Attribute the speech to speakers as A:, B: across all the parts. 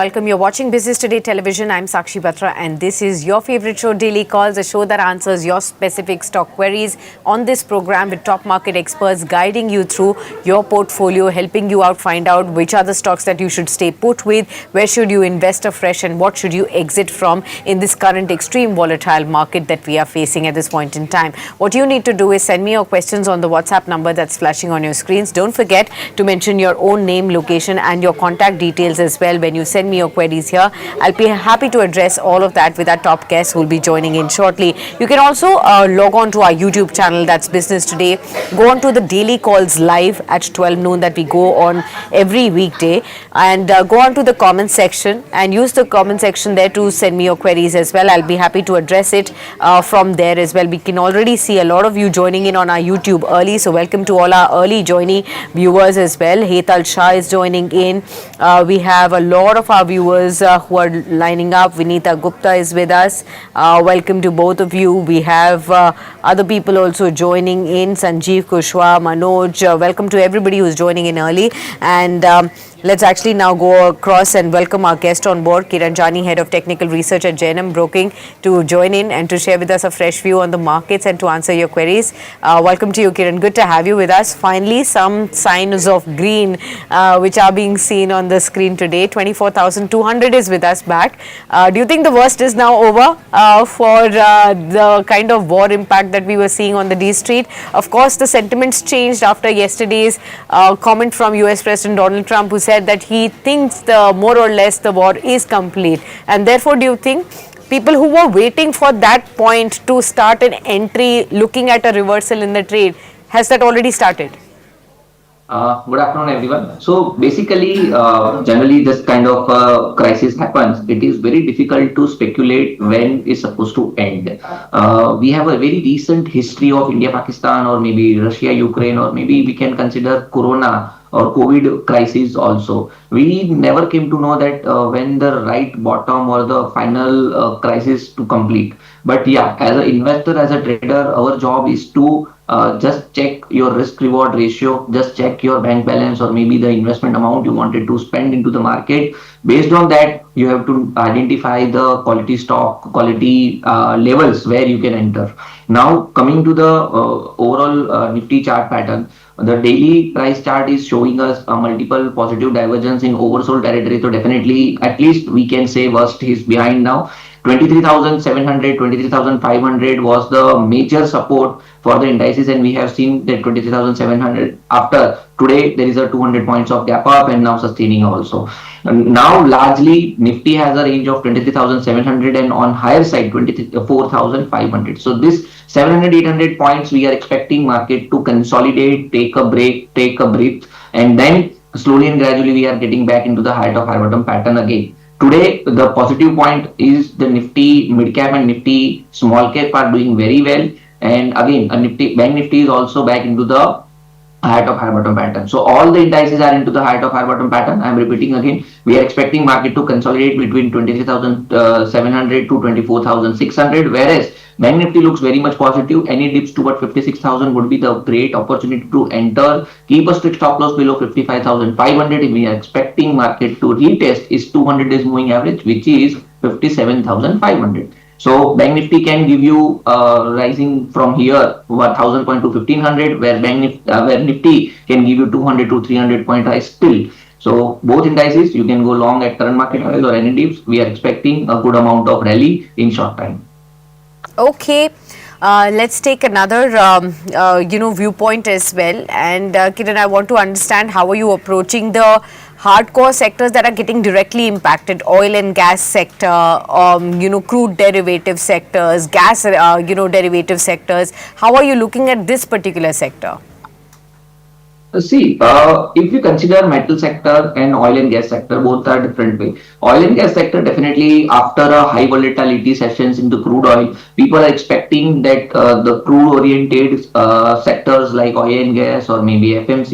A: welcome. You're watching Business Today Television. I'm Sakshi Batra, and this is your favorite show, Daily Calls, a show that answers your specific stock queries. On this program, with top market experts guiding you through your portfolio, helping you out, find out which are the stocks that you should stay put with, where should you invest afresh, and what should you exit from in this current extreme volatile market that we are facing at this point in time. What you need to do is send me your questions on the WhatsApp number that's flashing on your screens. Don't forget to mention your own name, location, and your contact details as well when you send me your queries here. I'll be happy to address all of that with our top guests who will be joining in shortly. You can also log on to our YouTube channel, that's Business Today. Go on to the Daily Calls live at 12 noon that we go on every weekday, and go on to the comment section and use the comment section there to send me your queries as well. I'll be happy to address it from there as well. We can already see a lot of you joining in on our YouTube early, so welcome to all our early joining viewers as well. Hetal Shah is joining in. We have a lot of our viewers who are lining up. Vinita Gupta is with us. Welcome to both of you. We have other people also joining in. Sanjeev Kushwaha, Manoj. Welcome to everybody who's joining in early. And let's actually now go across and welcome our guest on board, Kiran Jani, Head of Technical Research at J&M Broking, to join in and to share with us a fresh view on the markets and to answer your queries. Welcome to you, Kiran. Good to have you with us. Finally, some signs of green which are being seen on the screen today. 24,200 is with us back. Do you think the worst is now over for the kind of war impact that we were seeing on the D Street? Of course, the sentiments changed after yesterday's comment from US President Donald Trump, who said that he thinks more or less the war is complete. And therefore, do you think people who were waiting for that point to start an entry, looking at a reversal in the trade, has that already started?
B: Good afternoon, everyone. So basically, generally this kind of crisis happens. It is very difficult to speculate when it's supposed to end. We have a very recent history of India-Pakistan, or maybe Russia-Ukraine, or maybe we can consider Corona or COVID crisis also. We never came to know that when the right bottom or the final crisis to complete. But yeah, as an investor, as a trader, our job is to just check your risk reward ratio, just check your bank balance or maybe the investment amount you wanted to spend into the market. Based on that, you have to identify the quality stock, quality levels where you can enter. Now, coming to the overall Nifty chart pattern, the daily price chart is showing us a multiple positive divergence in oversold territory. So definitely, at least we can say worst is behind now. 23,700, 23,500 was the major support for the indices, and we have seen that 23,700 after today there is a 200 points of gap up and now sustaining also. And now largely Nifty has a range of 23,700 and on higher side 24,500. So this 700, 800 points we are expecting market to consolidate, take a break, take a breath, and then slowly and gradually we are getting back into the height of high bottom pattern again. Today, the positive point is the Nifty mid cap and Nifty small cap are doing very well. And again, Bank Nifty is also back into the height of high bottom pattern. So all the indices are into the height of high bottom pattern. I'm repeating again, we are expecting market to consolidate between 23,700 to 24,600, whereas Bank Nifty looks very much positive. Any dips toward 56,000 would be the great opportunity to enter. Keep a strict stop loss below 55,500. If we are expecting market to retest is 200 days moving average, which is 57,500. So Bank Nifty can give you rising from here 1,000 point to 1,500, where Nifty can give you 200 to 300 point rise still. So both indices you can go long at current market highs or any dips. We are expecting a good amount of rally in short time.
A: Okay, let's take another viewpoint as well. And Kiran, I want to understand, how are you approaching the hardcore sectors that are getting directly impacted? Oil and gas sector, crude derivative sectors, gas derivative sectors. How are you looking at this particular sector?
B: See, if you consider metal sector and oil and gas sector, both are different way. Oil and gas sector, definitely after a high volatility sessions into crude oil, people are expecting that the crude oriented sectors like oil and gas or maybe paint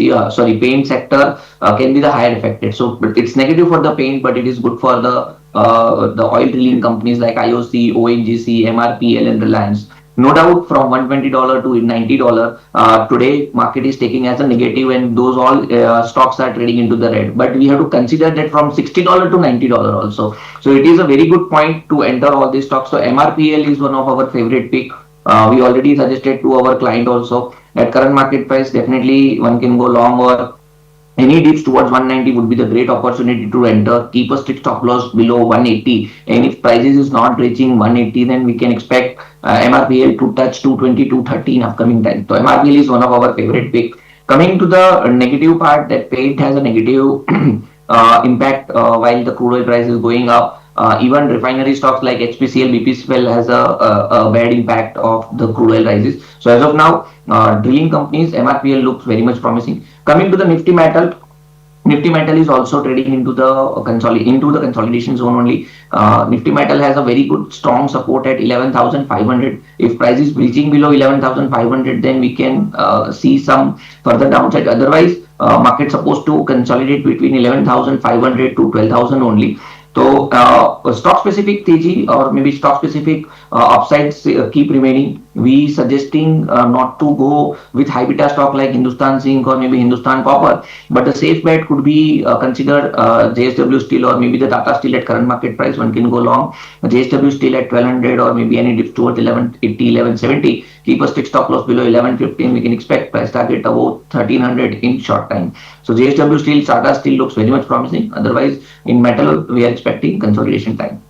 B: sector can be the higher affected. So it's negative for the paint, but it is good for the oil drilling companies like IOC, ONGC, MRPL and Reliance. No doubt from $120 to $90, today market is taking as a negative and those all stocks are trading into the red. But we have to consider that from $60 to $90 also. So it is a very good point to enter all these stocks. So MRPL is one of our favorite pick. We already suggested to our client also at current market price, definitely one can go long, or any dips towards 190 would be the great opportunity to enter. Keep a strict stop loss below 180, and if prices is not reaching 180, then we can expect MRPL to touch 220, 230 in upcoming time. So MRPL is one of our favorite pick. Coming to the negative part, that paint has a negative impact while the crude oil price is going up. Even refinery stocks like HPCL, BPCL has a bad impact of the crude oil rises. So as of now, drilling companies, MRPL looks very much promising. Coming to the Nifty Metal is also trading into the consolidation zone only. Nifty Metal has a very good strong support at 11,500. If price is breaching below 11,500, then we can see some further downside. Otherwise, market supposed to consolidate between 11,500 to 12,000 only. So stock specific teji or maybe stock specific upsides keep remaining. We suggesting not to go with high beta stock like Hindustan Zinc or maybe Hindustan Copper, but the safe bet could be considered JSW Steel or maybe the Tata Steel at current market price. One can go long JSW Steel at 1200 or maybe any dips towards 1180, 1170. Keep a strict stop loss below 1115. We can expect price target above 1300 in short time. So JSW Steel, Tata Steel looks very much promising. Otherwise, in metal, we are expecting consolidation time.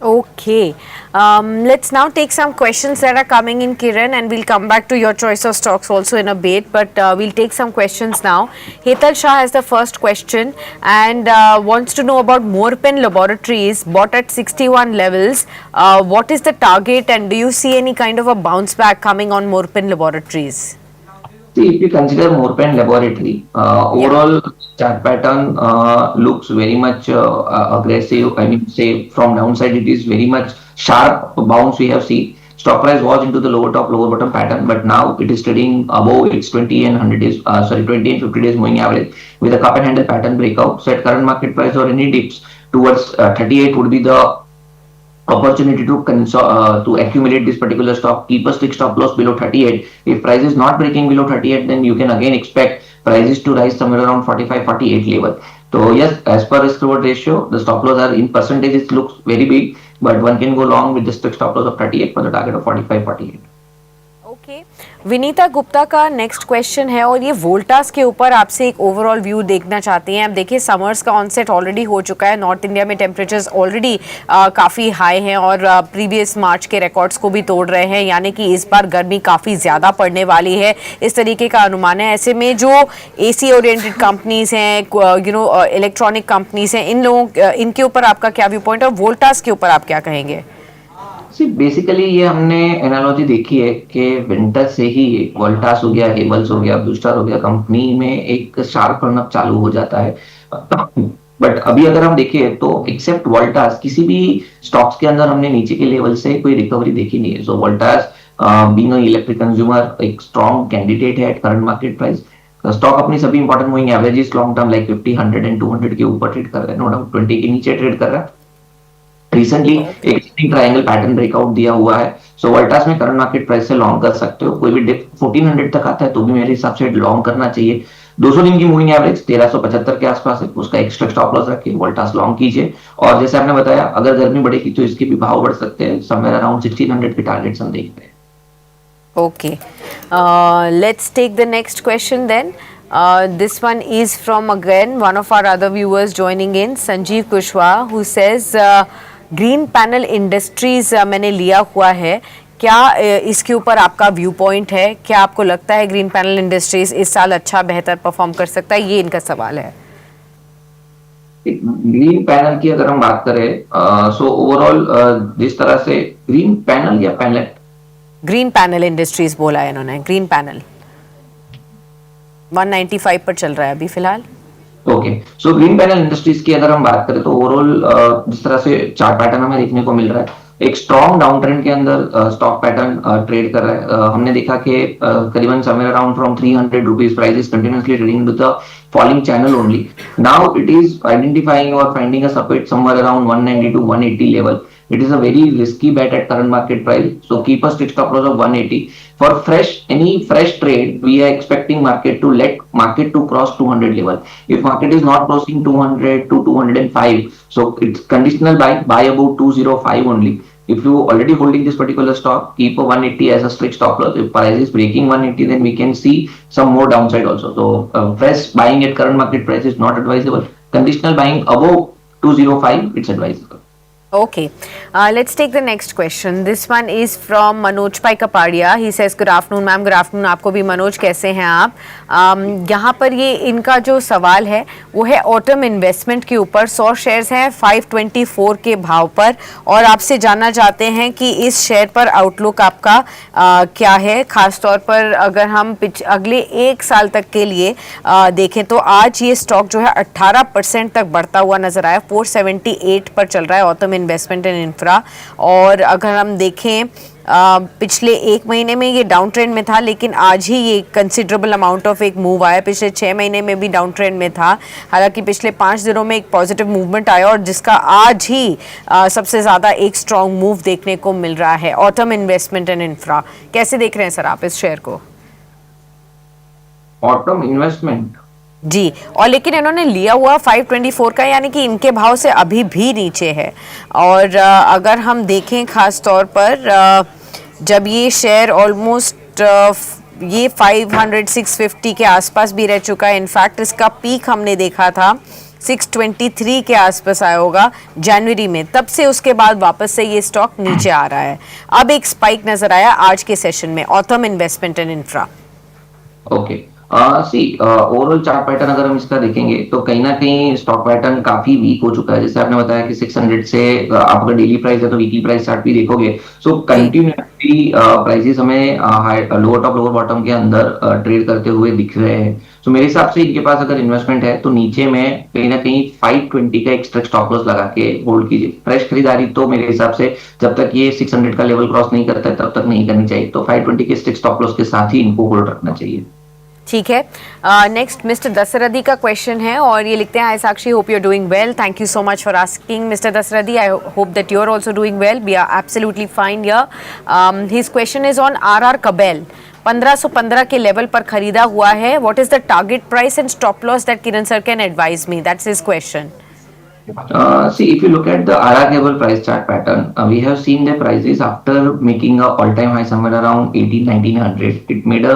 A: Okay, let's now take some questions that are coming in, Kiran, and we'll come back to your choice of stocks also in a bit, but we'll take some questions now. Hetal Shah has the first question and wants to know about Morpen Laboratories, bought at 61 levels. What is the target, and do you see any kind of a bounce back coming on Morpen Laboratories?
B: See, if you consider Morpen Laboratory, overall chart pattern looks very much aggressive. I mean, say from downside, it is very much sharp bounce we have seen. Stock price was into the lower top, lower bottom pattern, but now it is trading above its 20 and 100 days, 20 and 50 days moving average with a cup and handle pattern breakout. So at current market price or any dips towards 38 would be the opportunity to accumulate this particular stock. Keep a strict stop loss below 38. If price is not breaking below 38, then you can again expect prices to rise somewhere around 45, 48 level. So yes, as per risk reward ratio, the stop loss are in percentages it looks very big, but one can go long with the strict stop loss of 38 for the target of 45, 48.
A: Okay, Vinita Gupta का next question है और ये वोल्टास के ऊपर आपसे एक overall view देखना चाहते हैं. आप देखिए समर्स का ऑनसेट ऑलरेडी हो चुका है. नॉर्थ इंडिया में टेम्परेचर्स ऑलरेडी काफ़ी हाई हैं और प्रीवियस मार्च के रिकॉर्ड्स को भी तोड़ रहे हैं, यानी कि इस बार गर्मी काफ़ी ज़्यादा पड़ने वाली है, इस तरीके का अनुमान है. ऐसे में जो एसी ओरिएंटेड कंपनीज हैं, इलेक्ट्रॉनिक कंपनीज हैं, इनके ऊपर आपका क्या व्यू पॉइंट है और वोल्टास के ऊपर आप क्या कहेंगे?
B: बेसिकली ये हमने एनालॉजी देखी है कि विंटर से ही वोल्टास हो गया, केबल्स हो गया, ब्लूस्टार हो गया, कंपनी में एक शार्प रनअप चालू हो जाता है. बट अभी अगर हम देखें तो एक्सेप्ट वोल्टास किसी भी स्टॉक्स के अंदर हमने नीचे के लेवल से कोई रिकवरी देखी नहीं है. So Voltas being a electric consumer एक स्ट्रॉन्ग कैंडिडेट है at current market price. Stock अपनी सभी important moving averages long term like 50, 100 and 200 के ऊपर ट्रेड कर रहा है. नो डाउट 20 के नीचे ट्रेड कर रहा है. रिसेंटली एक ट्रायंगल पैटर्न ब्रेकआउट दिया हुआ है. सो वोल्टास में करंट मार्केट प्राइस से लॉन्ग कर सकते हो. कोई भी डिप 1400 तक आता है तो भी मेरे हिसाब से लॉन्ग करना चाहिए. 200 दिन की मूविंग एवरेज 1375 के आसपास है, उसका एक्स्ट्रा स्टॉप लॉस रखिए, वोल्टास लॉन्ग कीजिए. और जैसे आपने बताया अगर गर्मी बढ़ेगी तो इसके भी भाव बढ़ सकते हैं. समवेयर अराउंड 1600 के टारगेट्स हम देख रहे हैं.
A: Okay, let's take the next question then. This one is from again one of our other viewers joining in, Sanjeev Kushwaha, who says green panel industries मैंने लिया हुआ है, क्या इसके ऊपर आपका व्यू पॉइंट है? क्या आपको लगता है ग्रीन पैनल इंडस्ट्रीज इस साल अच्छा बेहतर परफॉर्म कर सकता है? ये इनका सवाल है.
B: ग्रीन पैनल की अगर हम बात करें सो ओवरऑल जिस तरह से ग्रीन पैनल या पैनलेट,
A: ग्रीन पैनल इंडस्ट्रीज बोला है इन्होंने. ग्रीन पैनल 195 पर चल रहा है अभी फिलहाल.
B: Okay, so green panel industries की अगर हम बात करें तो ओवरऑल जिस तरह से चार्ट पैटर्न हमें देखने को मिल रहा है, एक स्ट्रॉन्ग डाउन ट्रेंड के अंदर स्टॉक पैटर्न ट्रेड कर रहा है. हमने देखा कि करीबन somewhere around from 300 rupees price is continuously trading to the falling channel only. Now it is identifying और finding a support somewhere around 190 to 180 level. It is a very risky bet at current market price. So keep a strict stop loss of 180. For any fresh trade, we are expecting market to cross 200 level. If market is not crossing 200 to 205, so it's conditional buy about 205 only. If you already holding this particular stock, keep a 180 as a strict stop loss. If price is breaking 180, then we can see some more downside also. So fresh buying at current market price is not advisable. Conditional buying above 205, it's advisable.
A: Okay, let's take the next question. This one is from Manoj Pai Kapadia. He says, "Good afternoon, ma'am. Good afternoon. आपको भी मनोज, कैसे हैं आप? यहाँ पर ये इनका जो सवाल है वो है ऑटम इन्वेस्टमेंट के ऊपर। 100 शेयर्स हैं 524 के भाव पर, और आपसे जानना चाहते हैं कि इस शेयर पर आउटलुक आपका क्या है, खास तौर पर अगर हम अगले 1 साल तक के लिए देखें तो आज ये स्टॉक जो है 18% तक बढ़ता हुआ नजर आया। 478 पर चल रहा है ऑटम इन्वेस्टमेंट इन इंफ्रा। और अगर हम देखें पिछले 1 महीने में ये डाउन ट्रेंड में था, लेकिन आज ही ये कंसिडरेबल अमाउंट ऑफ एक मूव आया। पिछले 6 महीने में भी डाउन ट्रेंड में था, हालांकि पिछले 5 दिनों में एक पॉजिटिव मूवमेंट आया और जिसका आज ही सबसे ज़्यादा एक स्ट्रॉन्ग मूव देखने को मिल रहा है। ऑटम इन्वेस्टमेंट इन इंफ्रा, कैसे देख रहे हैं सर आप इस शेयर को?
B: ऑटम इन्वेस्टमेंट
A: जी, और लेकिन इन्होंने लिया हुआ 524 का, यानी कि इनके भाव से अभी भी नीचे है। और अगर हम देखें खास तौर पर जब ये शेयर ऑलमोस्ट ये 500-650 के आसपास भी रह चुका है। इनफैक्ट इसका पीक हमने देखा था 623 के आसपास आया होगा जनवरी में, तब से उसके बाद वापस से ये स्टॉक नीचे आ रहा है। अब एक स्पाइक नजर आया आज के सेशन में ऑटम इन्वेस्टमेंट इन infra.
B: Okay, overall chart pattern अगर हम इसका देखेंगे तो कहीं ना कहीं स्टॉक पैटर्न काफी वीक हो चुका है। जैसे आपने बताया कि 600 से आप अगर डेली प्राइस है तो वीकली प्राइस चार्ट भी देखोगे, सो कंटिन्यूसली प्राइसेस हमें लोअर टॉप लोअर बॉटम के अंदर ट्रेड करते हुए दिख रहे हैं। सो मेरे हिसाब से इनके पास अगर इन्वेस्टमेंट है तो नीचे में कहीं ना कहीं 520 का एक्स्ट्रा स्टॉप लॉस लगा के होल्ड कीजिए। फ्रेश खरीदारी तो मेरे हिसाब से जब तक ये 600 का लेवल क्रॉस नहीं करता है तब तक नहीं करनी चाहिए। तो 520 के स्टिक स्टॉप लॉस के साथ ही इनको होल्ड रखना चाहिए।
A: ठीक है, नेक्स्ट मिस्टर दशरथी का क्वेश्चन है और ये लिखते हैं, hi Sakshi, hope you are doing well, thank you so much for asking mister Dasarathi, I hope that you are also doing well, we are absolutely fine here. His question is on RR Kabel. 1515 के level पर खरीदा हुआ है। What is the target price and stop loss that Kiran sir can advise me? That's his question.
B: See, if you look at the RR Kabel price chart pattern, we have seen the prices after making a all-time high somewhere around 1900. It made a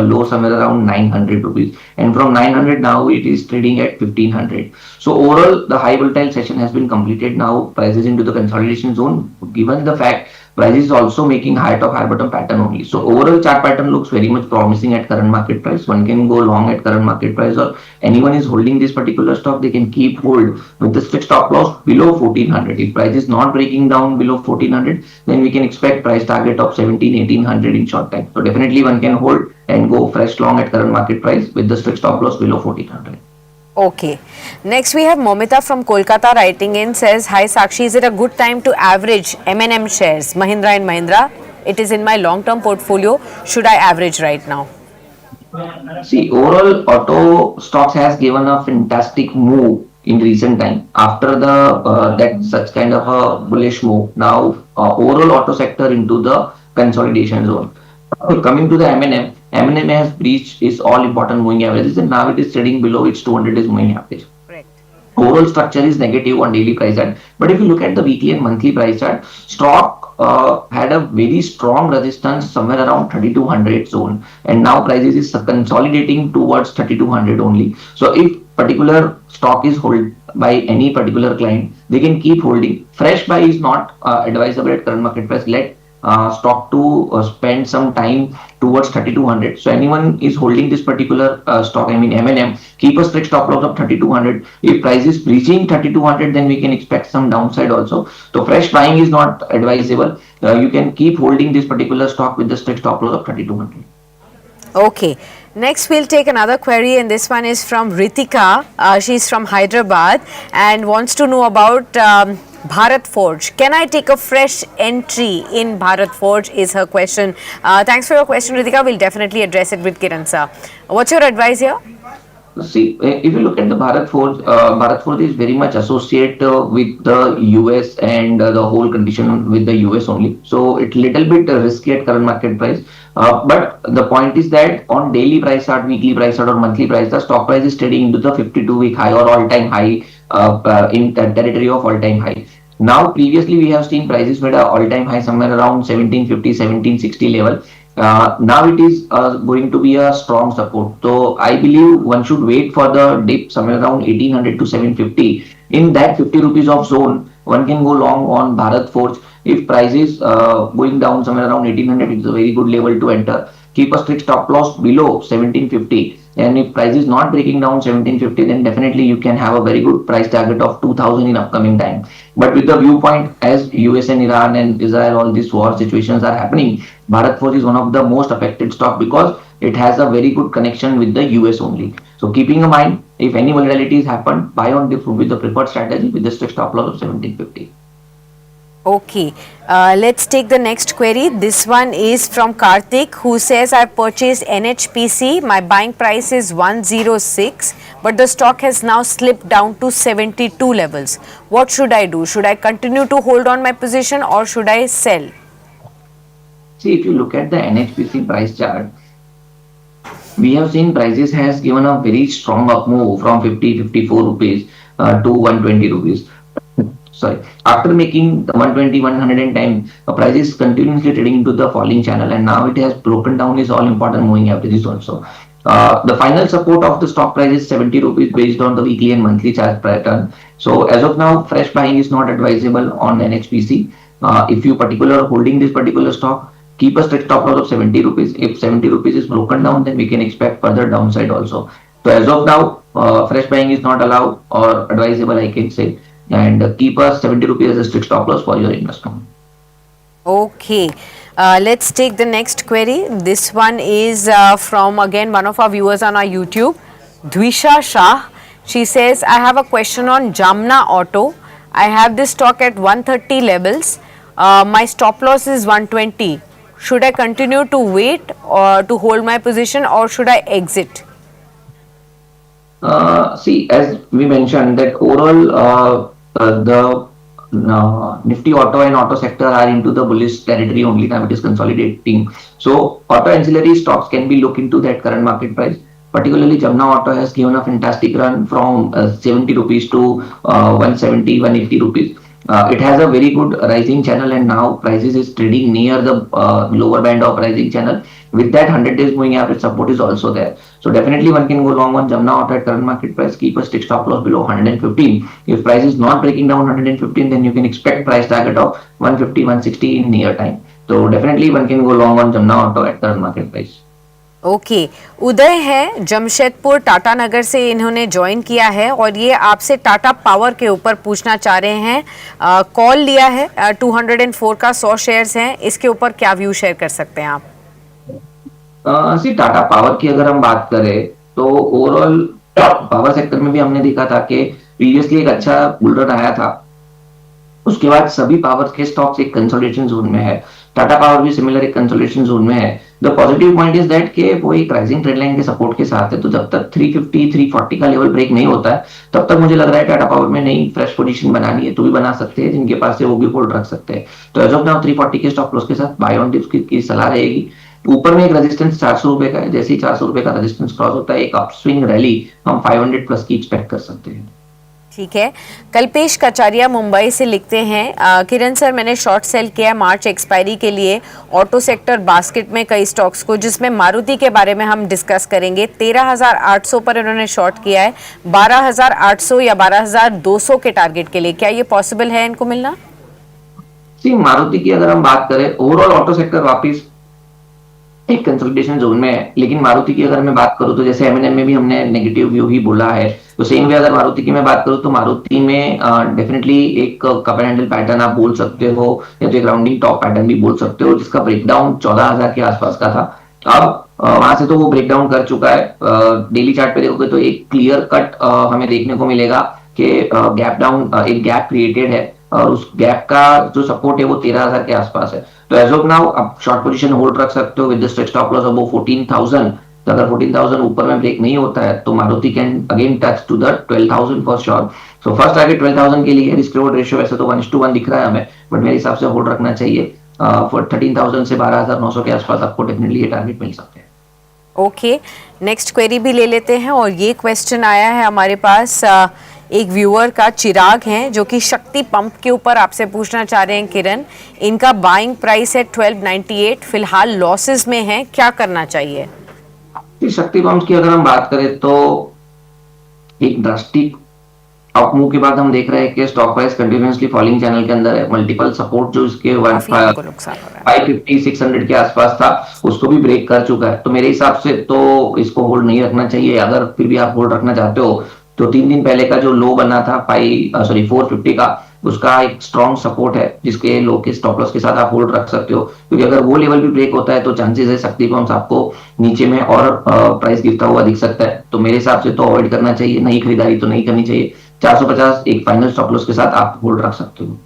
B: low somewhere around 900 rupees, and from 900 now it is trading at 1500. So overall, the high volatile session has been completed. Now prices into the consolidation zone. Given the fact price is also making high top high bottom pattern only, so overall chart pattern looks very much promising at current market price. One can go long at current market price, or anyone is holding this particular stock, they can keep hold with the strict stop loss below 1400. If price is not breaking down below 1400, then we can expect price target of 17-1800 in short time. So definitely one can hold and go fresh long at current market price with the strict stop loss below 1400.
A: Okay, next we have Momita from Kolkata writing in, says, hi Sakshi, is it a good time to average M&M shares, Mahindra and Mahindra? It is in my long term portfolio, should I average right now?
B: See, overall auto stocks has given a fantastic move in recent time after the that such kind of a bullish move. Now overall auto sector into the consolidation zone. Coming to the M&M has breached its all important moving averages, and now it is trading below its 200 days moving average.
A: Correct.
B: Overall structure is negative on daily price chart, but if you look at the weekly and monthly price chart, stock had a very strong resistance somewhere around 3200 zone, and now prices is consolidating towards 3200 only. So if particular stock is held by any particular client, they can keep holding. Fresh buy is not advisable at current market price. Let stock to spend some time towards 3200. So anyone is holding this particular stock, I mean M&M, keep a strict stop loss of 3200. If price is breaching 3200, then we can expect some downside also. So fresh buying is not advisable. You can keep holding this particular stock with the strict stop loss of 3200.
A: Okay, next we'll take another query, and this one is from Ritika. She's from Hyderabad and wants to know about Bharat Forge. Can I take a fresh entry in Bharat Forge is her question. Thanks for your question, Ritika. We'll definitely address it with Kiran sir. What's your advice here?
B: See, if you look at the Bharat Forge is very much associated with the US and the whole condition with the US only. So it's little bit risky at current market price. But the point is that on daily price chart, weekly price chart, or monthly price, the stock price is trading into the 52-week high or all-time high in the territory of all-time high. Now, previously we have seen prices made a all-time high somewhere around 1750, 1760 level. Now it is going to be a strong support. So I believe one should wait for the dip somewhere around 1800 to 750. In that 50 rupees of zone, one can go long on Bharat Forge. If prices going down somewhere around 1800, it's a very good level to enter. Keep a strict stop loss below 1750. And if price is not breaking down 1750, then definitely you can have a very good price target of 2000 in upcoming time. But with the viewpoint, as US and Iran and Israel, all these war situations are happening, Bharat Forge is one of the most affected stock because it has a very good connection with the US only. So keeping in mind, if any volatilities happen, buy on dip with the preferred strategy with the strict stop loss of 1750.
A: Okay, let's take the next query. This one is from Karthik, who says, I purchased NHPC. My buying price is 106, but the stock has now slipped down to 72 levels. What should I do? Should I continue to hold on my position or should I sell?
B: See, if you look at the NHPC price chart, we have seen prices has given a very strong up move from 50, 54 rupees to 120 rupees. Sorry, after making the 120, 110, the price is continuously trading into the falling channel, and now it has broken down its all important moving averages also. The final support of the stock price is 70 rupees based on the weekly and monthly chart pattern. So as of now, fresh buying is not advisable on NHPC. If you particular holding this particular stock, keep a strict stop loss of 70 rupees. If 70 rupees is broken down, then we can expect further downside also. So as of now, fresh buying is not allowed or advisable, I can say, and keep a 70 rupees as a strict stop loss for your investment.
A: Okay, let's take the next query. This one is from again one of our viewers on our YouTube, Dwisha Shah. She says, I have a question on Jamna Auto. I have this stock at 130 levels. My stop loss is 120. Should I continue to wait or to hold my position or should I exit?
B: See, as we mentioned, that overall the Nifty auto and auto sector are into the bullish territory only. Now it is consolidating. So auto ancillary stocks can be looked into that current market price. Particularly Jamna Auto has given a fantastic run from 70 rupees to 170, 180 rupees. It has a very good rising channel, and now prices is trading near the lower band of rising channel. With that, 100 days moving average support is also there. So definitely one can go long on Jamna Auto at current market price. Keep a strict stop loss below 115. If price is not breaking down 115, then you can expect price target of 150, 160 in near time. So definitely one can go long on Jamna Auto at current market price.
A: Okay Uday है जमशेदपुर टाटा नगर से इन्होंने join किया है और ये आपसे Tata power के ऊपर पूछना चाह रहे हैं कॉल लिया है 204 का 100 शेयर्स हैं इसके ऊपर क्या व्यू शेयर कर सकते हैं आप
B: सी टाटा पावर की अगर हम बात करें तो ओवरऑल पावर सेक्टर में भी हमने देखा था कि प्रीवियसली एक अच्छा बुल रन आया था उसके बाद सभी पावर के स्टॉक्स एक कंसोलिडेशन जोन में है टाटा पावर भी सिमिलर एक कंसोलिडेशन जोन में है the positive point is that कि वो एक राइजिंग ट्रेंड लाइन के सपोर्ट के साथ है तो जब तक 350 340 का लेवल ब्रेक नहीं होता है तब तक मुझे लग रहा है टाटा पावर में नई फ्रेश पोजीशन बनानी है तो भी बना सकते हैं जिनके पास है वो भी होल्ड रख सकते हैं तो एज ऑफ नाउ 340 के स्टॉप लॉस के साथ बाय ऑन डिप्स की सलाह रहेगी ऊपर में एक रेजिस्टेंस 400 रुपए का है जैसे ही 400 रुपए का रेजिस्टेंस क्रॉस होता है एक अपस्विंग रैली हम 500 प्लस की एक्सपेक्ट कर सकते हैं
A: ठीक है कल्पेश कचारिया मुंबई से लिखते हैं किरण सर मैंने शॉर्ट सेल किया मार्च एक्सपायरी के लिए ऑटो सेक्टर बास्केट में कई स्टॉक्स को जिसमें मारुति के बारे में हम डिस्कस करेंगे 13,800 पर इन्होंने शॉर्ट किया है 12,800 या 12,200 के टारगेट के लिए क्या ये पॉसिबल है इनको मिलना
B: सी मारुति की अगर हम बात करें ओवरऑल ऑटो सेक्टर वापिस एक कंसोलिडेशन जोन में है लेकिन मारुति की अगर मैं बात करूं तो जैसे एमएनएम में भी हमने नेगेटिव व्यू ही बोला है तो सेम वे अगर मारुति की मैं बात करूं तो मारुति में डेफिनेटली एक कपर हैंडल पैटर्न आप बोल सकते हो या तो एक राउंडिंग टॉप पैटर्न भी बोल सकते हो जिसका ब्रेकडाउन 14,000 के आसपास का था अब वहां से तो वो ब्रेकडाउन कर चुका है डेली चार्ट पे देखोगे तो एक क्लियर कट हमें देखने को मिलेगा कि गैप डाउन एक गैप क्रिएटेड है और उस गैप का जो सपोर्ट है वो 13,000 के आसपास है तो एज ऑफ नाउ आप शॉर्ट पोजीशन होल्ड रख सकते हो with the stop loss above 14,000 तो अगर 14,000 ऊपर में ब्रेक नहीं होता है तो Maruti can again touch to the 12,000 for sure. So first target 12,000 के लिए रिस्क रिवॉर्ड रेशियो वैसे तो 1:1 दिख रहा है हमें, बट मेरे हिसाब से होल्ड रखना चाहिए। फॉर 13,000 से 12,900 के आसपास आपको डेफिनेटली ये टारगेट मिल सकते हैं।
A: ओके, नेक्स्ट क्वेरी भी ले लेते हैं और ये क्वेश्चन आया है हमारे पास एक व्यूअर का, चिराग हैं, जो कि शक्ति पंप के ऊपर आपसे पूछना चाह रहे हैं किरण। इनका बाइंग प्राइस है 1298, फिलहाल लॉसेस में है, क्या करना चाहिए?
B: शक्ति पंप की अगर हम बात करें तो एक ड्रास्टिक अप मूव के बाद हम देख रहे हैं कि stock price continuously falling channel के अंदर है। मल्टीपल सपोर्ट जो इसके 550 600 के आसपास था उसको भी ब्रेक कर चुका है। तो मेरे हिसाब से तो इसको होल्ड नहीं रखना चाहिए। अगर फिर भी आप होल्ड रखना चाहते हो तो 3 दिन पहले का जो लो बना था 450 का, उसका एक स्ट्रॉन्ग सपोर्ट है जिसके लो के स्टॉप लॉस के साथ आप होल्ड रख सकते हो, क्योंकि अगर वो लेवल भी ब्रेक होता है तो चांसेस है शक्ति पंप्स आपको नीचे में और प्राइस गिरता हुआ दिख सकता है। तो मेरे हिसाब से तो अवॉइड करना चाहिए, नई खरीदारी तो नहीं करनी चाहिए। 450 एक फाइनल स्टॉप लॉस के साथ आप होल्ड रख सकते हो।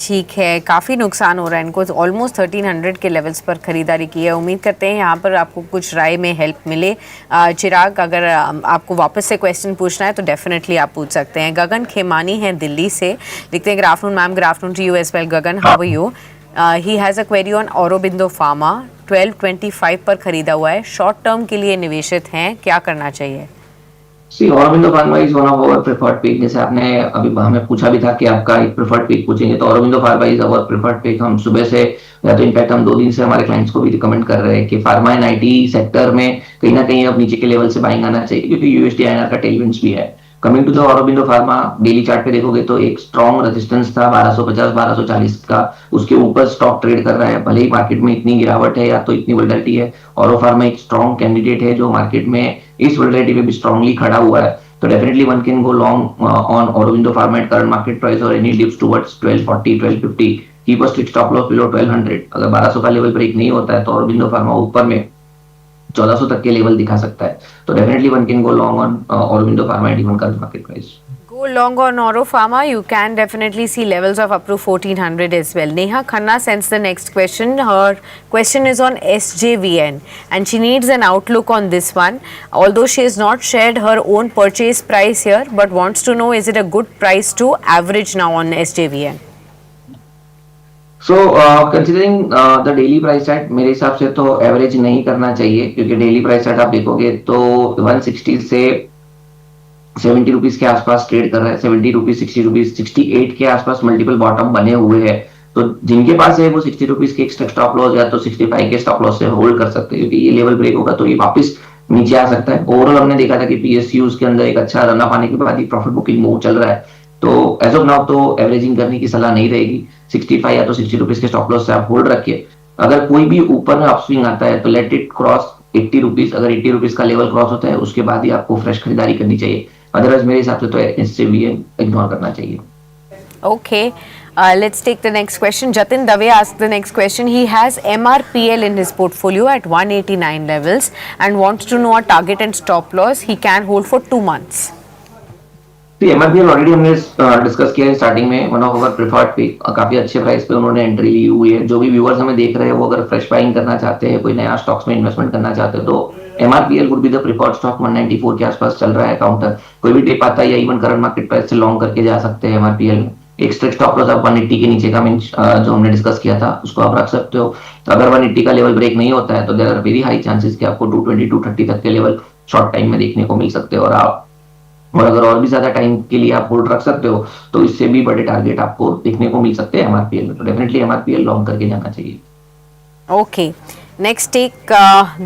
A: ठीक है, काफ़ी नुकसान हो रहा है इनको, ऑलमोस्ट 1300 के लेवल्स पर खरीदारी की है। उम्मीद करते हैं यहाँ पर आपको कुछ राय में हेल्प मिले। चिराग, अगर आपको वापस से क्वेश्चन पूछना है तो डेफिनेटली आप पूछ सकते हैं। गगन खेमानी है दिल्ली से, लिखते हैं good afternoon ma'am, good afternoon to you as well. Gagan, how are you? He has a query on Aurobindo Pharma, 1225 पर खरीदा हुआ है, शॉर्ट टर्म के लिए निवेशित हैं, क्या करना चाहिए?
B: See Aurobindo pharma is one of our preferred pick. जैसे आपने अभी हमें पूछा भी था कि आपका एक प्रेफर्ड पिक पूछेंगे, तो Aurobindo pharma is our preferred pick. हम सुबह से या तो इनफैक्ट हम 2 दिन से हमारे क्लाइंट्स को भी रिकमेंड कर रहे हैं कि फार्मा एंड आईटी सेक्टर में कहीं ना कहीं अब नीचे के लेवल से बाइंग आना चाहिए, क्योंकि यूएसडी आईएनआर का टेलविंड्स भी है। Coming to the Aurobindo Pharma, daily chart पे देखोगे तो एक स्ट्रॉन्ग रेजिस्टेंस था 1250 1240 का, उसके ऊपर स्टॉक ट्रेड कर रहा है। भले ही मार्केट में इतनी गिरावट है या तो इतनी वोलेटिलिटी है, ऑरो फार्मा एक स्ट्रॉन्ग कैंडिडेट है जो मार्केट में इस वोलेटिलिटी में भी स्ट्रांगली खड़ा हुआ है। तो definitely one can go long on Aurobindo Pharma at current market price or any dips towards 1240 1250, keep a strict stop loss below 1200। अगर 1200 का लेवल ब्रेक नहीं होता है तो Aurobindo Pharma ऊपर में 1400 तक के लेवल दिखा सकता है। तो definitely one can go long on Aurobindo Pharma at even current market price।
A: Go long on Oro Pharma, you can definitely see levels of up to 1400 as well. Neha Khanna sends the next question. Her question is on SJVN and she needs an outlook on this one. Although she has not shared her own purchase price here, but wants to know, is it a good price to average now on SJVN?
B: So considering the daily price chart, मेरे हिसाब से तो average नहीं करना चाहिए, क्योंकि daily price chart आप देखोगे तो 160 से 70 रुपीज के आसपास ट्रेड कर रहा है। 70 रुपीज, 60 रुपीज, 68 के आसपास मल्टीपल बॉटम बने हुए हैं। तो जिनके पास है वो 60 रुपीज के एक्स्ट्रा स्टॉप लॉस या तो 65 के स्टॉप लॉस से होल्ड कर सकते हैं, क्योंकि ये लेवल ब्रेक होगा तो ये वापस नीचे आ सकता है। ओवरऑल हमने देखा था कि पीएसयू के अंदर एक अच्छा रन अप आने के बाद ही प्रॉफिट बुकिंग मूव चल रहा है। तो एज ऑफ नाउ तो एवरेजिंग करने की सलाह नहीं रहेगी। 65 या तो 60 रुपीज के स्टॉप लॉस से आप होल्ड रखिए। अगर कोई भी ऊपर में अपस्विंग आता है तो लेट इट क्रॉस 80 रुपीज। अगर 80 रुपीज का लेवल क्रॉस होता है उसके बाद ही आपको फ्रेश खरीदारी करनी चाहिए। अदरवाइज मेरे हिसाब से तो इससे भी इग्नोर करना चाहिए।
A: Okay, let's take the next question. Jatin Dave asked the next question. He has MRPL in his portfolio at 189 levels and wants to know a target and stop loss he can hold for 2 months.
B: MRPL already हमने discuss किया है starting में, one of our preferred pick. काफी अच्छे price पे उन्होंने entry ली हुई है। जो भी व्यूअर्स हमें देख रहे हैं वो अगर फ्रेश बाइंग करना चाहते हैं, कोई नया स्टॉक्स में इन्वेस्टमेंट करना चाहते हैं, तो MRPL would be the preferred stock. 194 के आसपास चल रहा है काउंटर, कोई भी टिप आता है या इवन करंट मार्केट प्राइस से लॉन्ग करके जा सकते हैं MRPL में। एक स्ट्रिक्ट स्टॉप लॉस आप 180 के नीचे का मींस जो हमने डिस्कस किया था उसको आप रख सकते हो। तो अगर 180 का लेवल ब्रेक नहीं होता है तो there are very high chances कि आपको 220 230 तक के लेवल शॉर्ट टाइम में देखने को मिल सकते हो। और अगर और भी ज्यादा टाइम के लिए आप होल्ड रख सकते हो तो इससे भी बड़े टारगेट आपको देखने को मिल सकते हैं MRPL में। तो डेफिनेटली MRPL लॉन्ग करके जाना चाहिए।
A: Okay. Next, take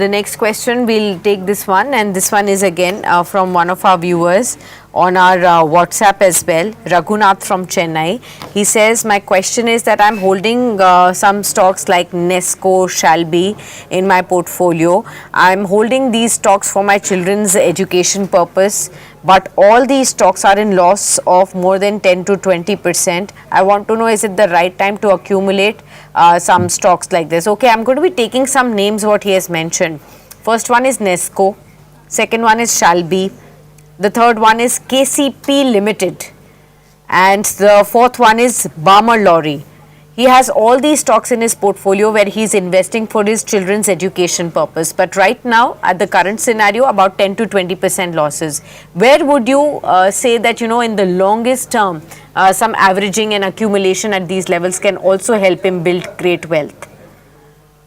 A: the next question. We'll take this one, and this one is again from one of our viewers on our WhatsApp as well. Raghunath from Chennai. He says, my question is that I'm holding some stocks like Nesco, Shalby in my portfolio. I'm holding these stocks for my children's education purpose, but all these stocks are in loss of more than 10 to 20%. I want to know, is it the right time to accumulate some stocks like this? Okay, I'm going to be taking some names what he has mentioned. First one is Nesco, second one is Shalby, the third one is KCP Limited, and the fourth one is Barmer Lorry. He has all these stocks in his portfolio where he's investing for his children's education purpose. But right now, at the current scenario, about 10 to 20% losses. Where would you say that, in the longest term, some averaging and accumulation at these levels can also help him build great wealth?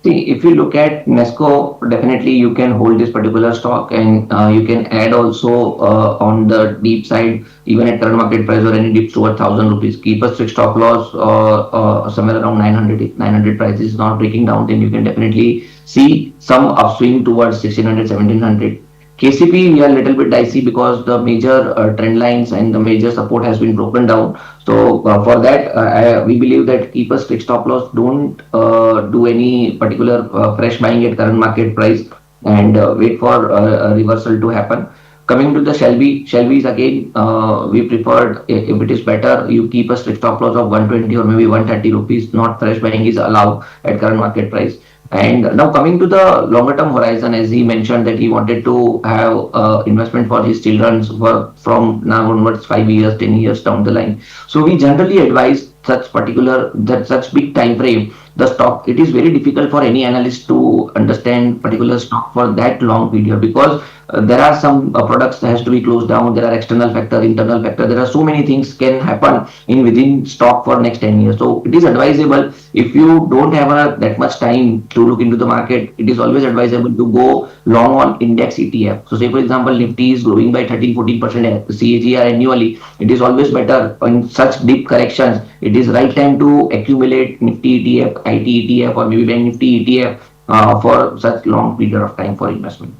B: See, if you look at Nesco, definitely you can hold this particular stock, and you can add also on the deep side, even at current market price or any dips to 1,000 rupees. Keep a strict stop loss somewhere around 900. If 900 price is not breaking down, then you can definitely see some upswing towards 1600, 1700. KCP, we are a little bit dicey because the major trend lines and the major support has been broken down. So for that, we believe that keep a strict stop loss. Don't do any particular fresh buying at current market price, and wait for a reversal to happen. Coming to the Shelby is again, we preferred, if it is better, you keep a strict stop loss of 120 or maybe 130 rupees. Not fresh buying is allowed at current market price. And now coming to the longer term horizon, as he mentioned that he wanted to have investment for his children from now onwards, 5 years, 10 years down the line. So we generally advise such big time frame. The stock, it is very difficult for any analyst to understand particular stock for that long period, because there are some products that has to be closed down. There are external factor, internal factor. There are so many things can happen in within stock for next 10 years. So it is advisable, if you don't have that much time to look into the market, it is always advisable to go long on index ETF. So say for example, Nifty is growing by 13-14% CAGR annually. It is always better in such deep corrections. It is right time to accumulate Nifty ETF, IT ETF, or maybe Bank Nifty ETF for such long period of time for investment.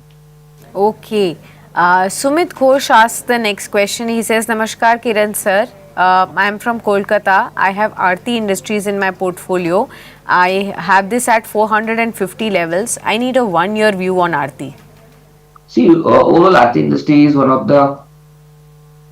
A: Okay. Sumit Ghosh asks the next question. He says, Namaskar Kiran sir. I am from Kolkata. I have Aarti Industries in my portfolio. I have this at 450 levels. I need a 1 year view on Aarti.
B: See, overall Aarti Industry is one of the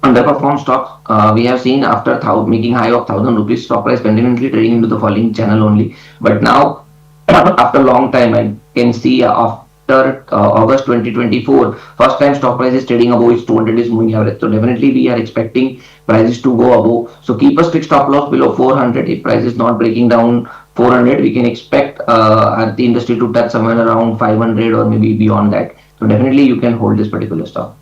B: underperformed stocks. We have seen after making high of 1,000 rupees, stock price continuously trading into the falling channel only. But now, after a long time, I can see after August 2024, first time stock price is trading above its 200 days moving average. So definitely we are expecting prices to go above. So keep a strict stop loss below 400. If price is not breaking down 400, we can expect the industry to touch somewhere around 500 or maybe beyond that. So definitely you can hold this particular stock.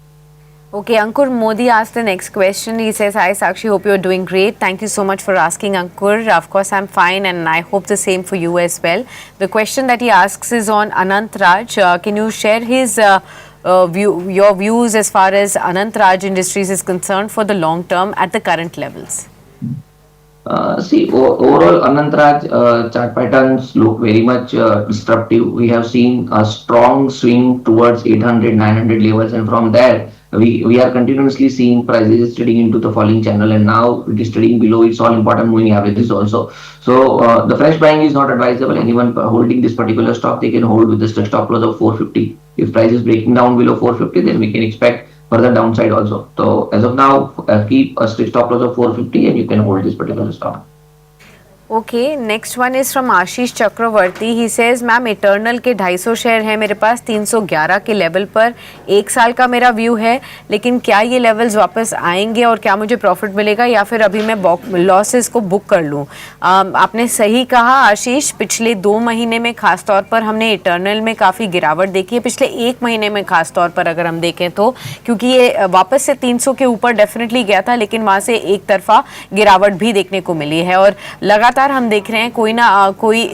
A: Okay, Ankur Modi asked the next question. He says, Hi Sakshi, hope you're doing great. Thank you so much for asking, Ankur. Of course, I'm fine, and I hope the same for you as well. The question that he asks is on Anant Raj. Can you share his your views as far as Anant Raj Industries is concerned for the long term at the current levels?
B: See, overall, Anant Raj chart patterns look very much disruptive. We have seen a strong swing towards 800, 900 levels, and from there, we are continuously seeing prices trading into the falling channel, and now it is trading below its all important moving averages also. So the fresh buying is not advisable. Anyone holding this particular stock, they can hold with the stop loss of 450. If price is breaking down below 450, then we can expect further downside also. So as of now, keep a strict stop loss of 450, and you can hold this particular stock.
A: Okay, next one is from Ashish Chakravarti. He says, ma'am eternal के 250 share है मेरे पास 311 के level पर, 1 साल का मेरा view है, लेकिन क्या ये लेवल्स वापस आएंगे और क्या मुझे प्रॉफिट मिलेगा या फिर अभी मैं लॉसेस को बुक कर लूँ? आपने सही कहा आशीष, पिछले 2 महीने में खास तौर पर हमने इटर्नल में काफ़ी गिरावट देखी है, पिछले 1 महीने में खास तौर पर अगर हम देखें तो, क्योंकि ये वापस से 300 के ऊपर डेफिनेटली गया था, लेकिन वहाँ से एक तरफा गिरावट भी देखने को मिली है और लगातार हम देख रहे हैं कोई ना कोई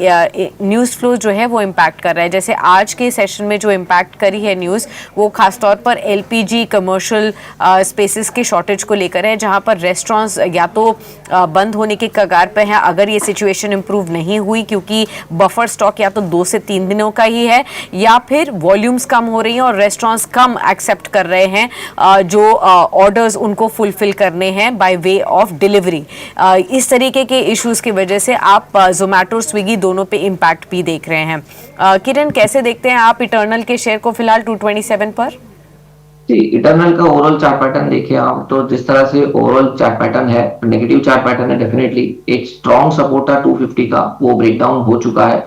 A: न्यूज़ फ्लो जो है वो इम्पैक्ट कर रहा है। जैसे आज के सेशन में जो इम्पैक्ट करी है न्यूज़, वो खासतौर पर एलपीजी कमर्शियल स्पेसेस के शॉर्टेज को लेकर है, जहां पर रेस्टोरेंट्स या तो बंद होने के कगार पर हैं अगर ये सिचुएशन इम्प्रूव नहीं हुई, क्योंकि बफर स्टॉक या तो 2 से 3 दिनों का ही है, या फिर वॉल्यूम्स कम हो रही हैं और रेस्टोरेंट्स कम एक्सेप्ट कर रहे हैं जो ऑर्डर्स उनको फुलफिल करने हैं बाय वे ऑफ डिलीवरी। इस तरीके के इश्यूज़ की वजह से आप जोमेटो स्विगी दोनों पे इम्पैक्ट भी देख रहे हैं। किरण, कैसे देखते हैं आप इटर्नल के शेयर को फिलहाल 227 पर?
B: इटर्नल का ओवरऑल चार्ट पैटर्न देखिए आप, तो जिस तरह से ओवरऑल चार्ट पैटर्न है, नेगेटिव चार्ट पैटर्न है, डेफिनेटली एक स्ट्रॉन्ग सपोर्ट था 250 का, वो ब्रेकडाउन हो चुका है।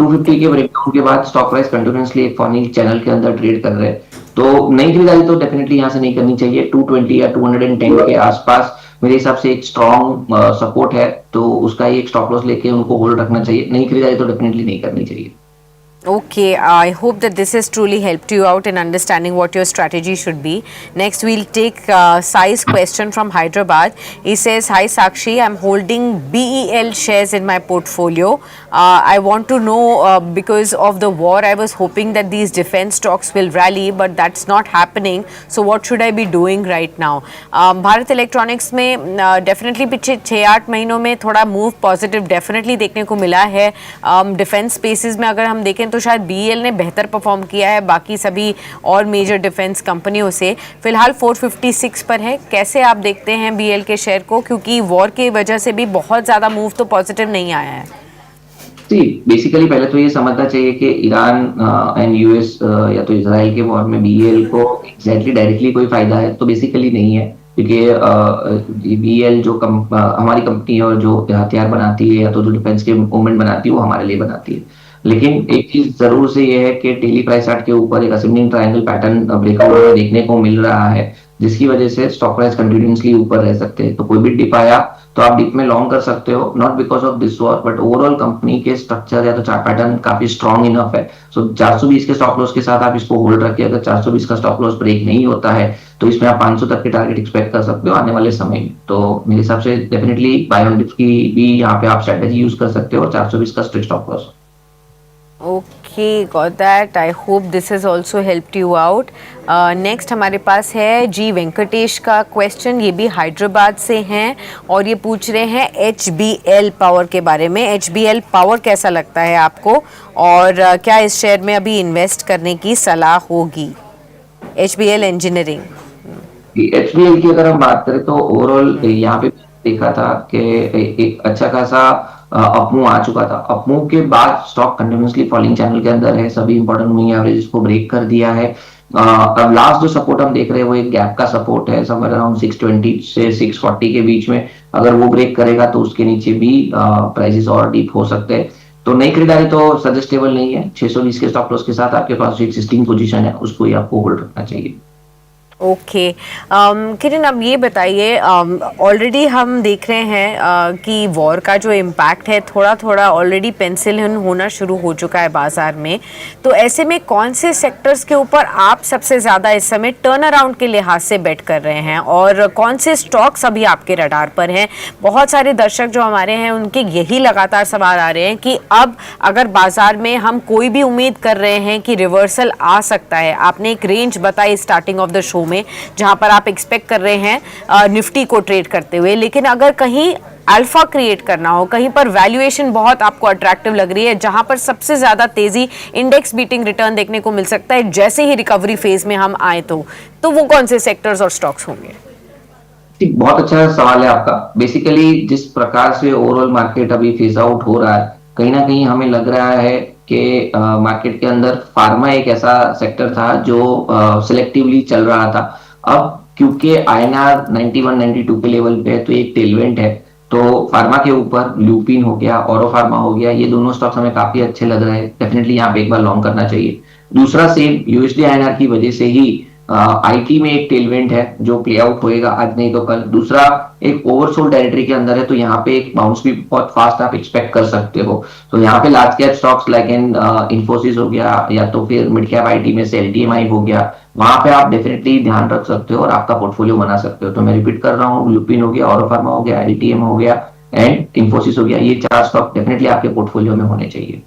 B: 250 के ब्रेकडाउन के बाद स्टॉक प्राइस कंटिन्यूअसली एक फॉलिंग चैनल के अंदर ट्रेड कर रहे हैं, तो नई खरीदारी तो डेफिनेटली यहाँ से नहीं करनी चाहिए। 220 या 210 के आसपास मेरे हिसाब से एक स्ट्रॉन्ग सपोर्ट है, तो उसका ही एक स्टॉप लॉस लेके उनको होल्ड रखना चाहिए। नहीं खरीदारी तो डेफिनेटली नहीं करनी चाहिए।
A: Okay, I hope that this has truly helped you out in understanding what your strategy should be. Next, we'll take Sai's question from Hyderabad. He says, "Hi Sakshi, I'm holding BEL shares in my portfolio. I want to know because of the war, I was hoping that these defense stocks will rally, but that's not happening. So, what should I be doing right now?" Bharat electronics में definitely पिछले 6-8 महीनों में थोड़ा move positive definitely देखने को मिला है। Defence spaces में अगर हम देखें तो शायद बीएल ने बेहतर परफॉर्म किया है बाकी सभी और मेजर डिफेंस कंपनियों से। फिलहाल 456 पर है। कैसे आप देखते हैं बीएल के शेयर को, क्योंकि वॉर की वजह से भी बहुत ज़्यादा मूव तो पॉजिटिव नहीं आया है।
B: जी, बेसिकली पहले तो ये समझना चाहिए कि ईरान एंड यूएस या तो इसराइल के वॉर में बीएल को एग्जैक्टली डायरेक्टली कोई फायदा है तो बेसिकली नहीं है, क्योंकि बीएल जो हमारी कंपनी है और जो हथियार बनाती है या तो जो डिफेंस के इक्विपमेंट बनाती है वो हमारे लिए बनाती है। लेकिन एक चीज जरूर से ये है कि डेली प्राइस चार्ट के ऊपर एक असेंडिंग ट्रायंगल पैटर्न ब्रेकआउट देखने को मिल रहा है, जिसकी वजह से स्टॉक प्राइस कंटिन्यूसली ऊपर रह सकते हैं। तो कोई भी डिप आया तो आप डिप में लॉन्ग कर सकते हो, not because of this war but overall company के स्ट्रक्चर या तो चार्ट पैटर्न काफी स्ट्रॉन्ग इनफ है। सो 420 के स्टॉप लॉस के साथ आप इसको होल्ड रखिए। अगर 420 का स्टॉप लॉस ब्रेक नहीं होता है तो इसमें आप 500 तक के टारगेट एक्सपेक्ट कर सकते हो आने वाले समय में। तो मेरे हिसाब से डेफिनेटली बाय ऑन डिप्स की भी यहाँ पे आप स्ट्रेटेजी यूज कर सकते हो और 420 का strict stop loss.
A: Okay, got that. I hope this has also helped you out. Next हमारे पास है जी वेंकटेश का क्वेश्चन, ये भी हैदराबाद से हैं और ये पूछ रहे हैं HBL पावर के बारे में। HBL पावर कैसा लगता है आपको और क्या इस शेयर में अभी इन्वेस्ट करने की सलाह होगी? HBL engineering.
B: HBL की अगर हम बात करें तो ओवरऑल यहाँ पे देखा था कि एक अच्छा खासा अपमूव आ चुका था। अपमूव के बाद स्टॉक कंटिन्यूसली फॉलिंग चैनल के अंदर है, सभी इंपॉर्टेंट मूविंग एवरेज को ब्रेक कर दिया है। अब लास्ट जो सपोर्ट हम देख रहे हैं वो एक गैप का सपोर्ट है, समवेयर अराउंड 620 से 640 के बीच में। अगर वो ब्रेक करेगा तो उसके नीचे भी प्राइसेस और डीप हो सकते हैं। तो नई खरीदारी तो सजेस्टेबल नहीं है। 620 के स्टॉप लॉस के साथ आपके पास जो एक्सिस्टिंग पोजीशन है उसको ही आपको होल्ड रखना चाहिए।
A: ओके किरण, अब ये बताइए, ऑलरेडी हम देख रहे हैं कि वॉर का जो इम्पैक्ट है थोड़ा थोड़ा ऑलरेडी पेंसिल इन होना शुरू हो चुका है बाजार में। तो ऐसे में कौन से सेक्टर्स के ऊपर आप सबसे ज़्यादा इस समय टर्न अराउंड के लिहाज से बेट कर रहे हैं और कौन से स्टॉक्स अभी आपके रडार पर हैं? बहुत सारे दर्शक जो हमारे हैं उनके यही लगातार सवाल आ रहे हैं कि अब अगर बाजार में हम कोई भी उम्मीद कर रहे हैं कि रिवर्सल आ सकता है। आपने एक रेंज बताई स्टार्टिंग ऑफ द शो में जहां पर आप एक्सपेक्ट कर रहे हैं निफ्टी को ट्रेड करते हुए, लेकिन अगर कहीं अल्फा क्रिएट करना हो, कहीं पर वैल्यूएशन बहुत आपको अट्रैक्टिव लग रही है जहां पर सबसे ज्यादा तेजी इंडेक्स बीटिंग रिटर्न देखने को मिल सकता है जैसे ही रिकवरी फेज में हम आए, तो वो कौन से सेक्टर्स और स्टॉक्स होंगे?
B: बहुत अच्छा सवाल है आपका। बेसिकली जिस प्रकार से ओवरऑल मार्केट अभी फेज आउट हो रहा है, कहीं ना कहीं हमें लग रहा है कि मार्केट के अंदर फार्मा एक ऐसा सेक्टर था जो सिलेक्टिवली चल रहा था। अब क्योंकि आईएनआर 91-92 के लेवल पे है तो एक टेलवेंट है, तो फार्मा के ऊपर ल्यूपिन हो गया, औरो फार्मा हो गया, ये दोनों स्टॉक्स हमें काफी अच्छे लग रहे हैं। डेफिनेटली यहाँ पे एक बार लॉन्ग करना चाहिए। दूसरा सेम यूएसडी आईएनआर की वजह से ही आईटी में एक टेलवेंट है जो प्ले आउट होएगा आज नहीं तो कल। दूसरा एक ओवरसोल्ड टेरिटरी के अंदर है तो यहाँ पे एक बाउंस भी बहुत फास्ट आप एक्सपेक्ट कर सकते हो। तो यहाँ पे large cap stocks like in Infosys हो गया या तो फिर मिड कैप आईटी में से एलटीएमआई हो गया, वहां पे आप डेफिनेटली ध्यान रख सकते हो और आपका पोर्टफोलियो बना सकते हो। तो मैं रिपीट कर रहा हूँ, लुपिन हो गया, ऑरो फार्मा हो गया, एलटीएम हो गया एंड इन्फोसिस हो गया, ये 4 स्टॉक डेफिनेटली आपके पोर्टफोलियो में होने चाहिए।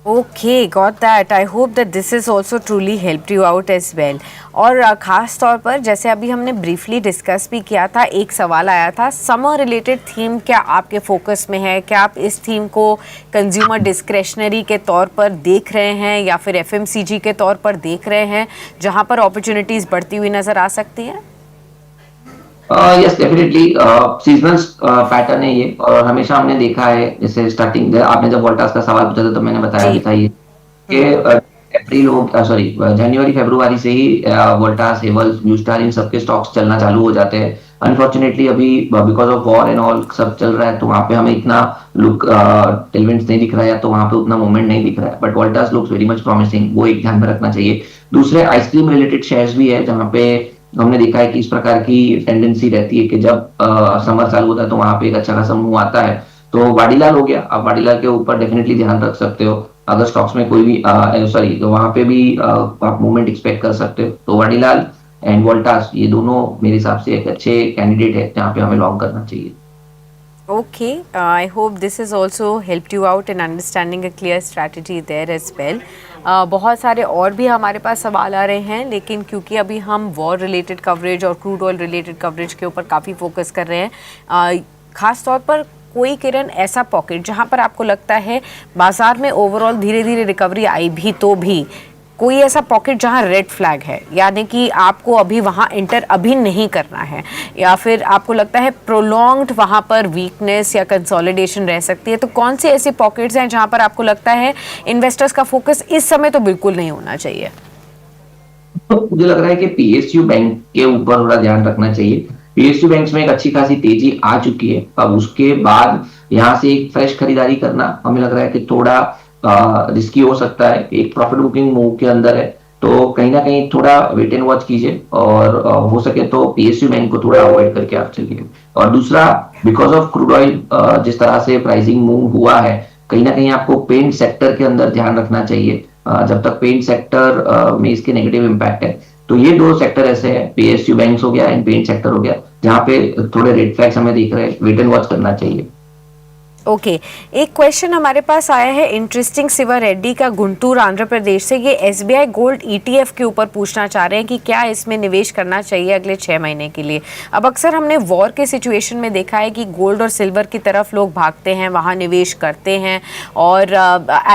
A: Okay, got that. I hope that this has also truly helped you out as well. और ख़ास तौर पर जैसे अभी हमने ब्रीफली डिस्कस भी किया था, एक सवाल आया था समर रिलेटेड थीम क्या आपके फोकस में है? क्या आप इस थीम को कंज्यूमर डिस्क्रेशनरी के तौर पर देख रहे हैं या फिर एफएमसीजी के तौर पर देख रहे हैं जहां पर अपॉर्चुनिटीज़ बढ़ती हुई नज़र आ सकती हैं?
B: यस डेफिनेटली सीजनल पैटर्न है ये, और हमेशा हमने देखा है जैसे स्टार्टिंग आपने जब वोल्टास का सवाल पूछा था तो मैंने बताया भी था ये कि अप्रैल सॉरी जनवरी फरवरी से ही वोल्टास, हेवल्स, ब्लू स्टार इन सबके स्टॉक्स चलना चालू हो जाते हैं। अनफॉर्चुनेटली अभी because of war and all सब चल रहा है तो वहां पे हमें इतना लुक टेलमेंट्स नहीं दिख रहा है, तो वहां पे उतना मूवमेंट नहीं दिख रहा है, but Voltas looks very much promising, वो एक ध्यान में रखना चाहिए। दूसरे आइसक्रीम रिलेटेड शेयर्स भी है जहाँ पे हमने देखा है कि इस प्रकार की टेंडेंसी रहती है कि जब समर चालू होता है तो वहां पे एक अच्छा खासा मूव आता है। तो वाडीलाल हो गया, आप वाडीलाल के ऊपर डेफिनेटली ध्यान रख सकते हो। अगर स्टॉक्स में कोई भी सॉरी, तो वहां पे भी आप मूवमेंट एक्सपेक्ट कर सकते हो। तो वाडीलाल एंड वोल्टास, ये दोनों मेरे हिसाब से एक अच्छे कैंडिडेट है जहाँ पे हमें लॉन्ग करना चाहिए।
A: Okay, I hope this has also helped you out in understanding a clear strategy there as well. बहुत सारे और भी हमारे पास सवाल आ रहे हैं, लेकिन क्योंकि अभी हम वॉर रिलेटेड कवरेज और क्रूड ऑयल रिलेटेड कवरेज के ऊपर काफ़ी फोकस कर रहे हैं, ख़ास तौर पर कोई किरण ऐसा पॉकेट जहां पर आपको लगता है बाजार में ओवरऑल धीरे धीरे रिकवरी आई भी तो भी कोई ऐसा पॉकेट जहां रेड फ्लैग है, यानी कि आपको अभी वहां एंटर अभी नहीं करना है, या फिर आपको लगता है प्रोलॉन्ग्ड वहां पर वीकनेस या कंसोलिडेशन रह सकती है, तो कौन से ऐसे पॉकेट्स हैं जहां पर आपको लगता है इन्वेस्टर्स का फोकस इस समय तो बिल्कुल नहीं होना चाहिए?
B: तो मुझे लग रहा है कि पीएसयू बैंक के ऊपर थोड़ा ध्यान रखना चाहिए। पीएसयू बैंक में एक अच्छी खासी तेजी आ चुकी है, अब उसके बाद यहाँ से एक फ्रेश खरीदारी करना हमें लग रहा है कि थोड़ा रिस्की हो सकता है। एक प्रॉफिट बुकिंग मूव के अंदर है, तो कहीं ना कहीं थोड़ा वेट एंड वॉच कीजिए, और हो सके तो पीएसयू बैंक को थोड़ा अवॉइड करके आप चलिए। और दूसरा, बिकॉज ऑफ क्रूड ऑयल जिस तरह से प्राइसिंग मूव हुआ है, कहीं ना कहीं आपको पेंट सेक्टर के अंदर ध्यान रखना चाहिए। जब तक पेंट सेक्टर में इसके नेगेटिव इम्पैक्ट है, तो ये दो सेक्टर ऐसे हैं, पीएसयू बैंक्स हो गया एंड पेंट सेक्टर हो गया, जहां पे थोड़े रेड फ्लैग्स हमें दिख रहे हैं, वेट एंड वॉच करना चाहिए।
A: ओके एक क्वेश्चन हमारे पास आया है इंटरेस्टिंग शिवा रेड्डी का, गुंटूर आंध्र प्रदेश से। ये एसबीआई गोल्ड ईटीएफ के ऊपर पूछना चाह रहे हैं कि क्या इसमें निवेश करना चाहिए अगले 6 महीने के लिए। अब अक्सर हमने वॉर के सिचुएशन में देखा है कि गोल्ड और सिल्वर की तरफ लोग भागते हैं, वहाँ निवेश करते हैं, और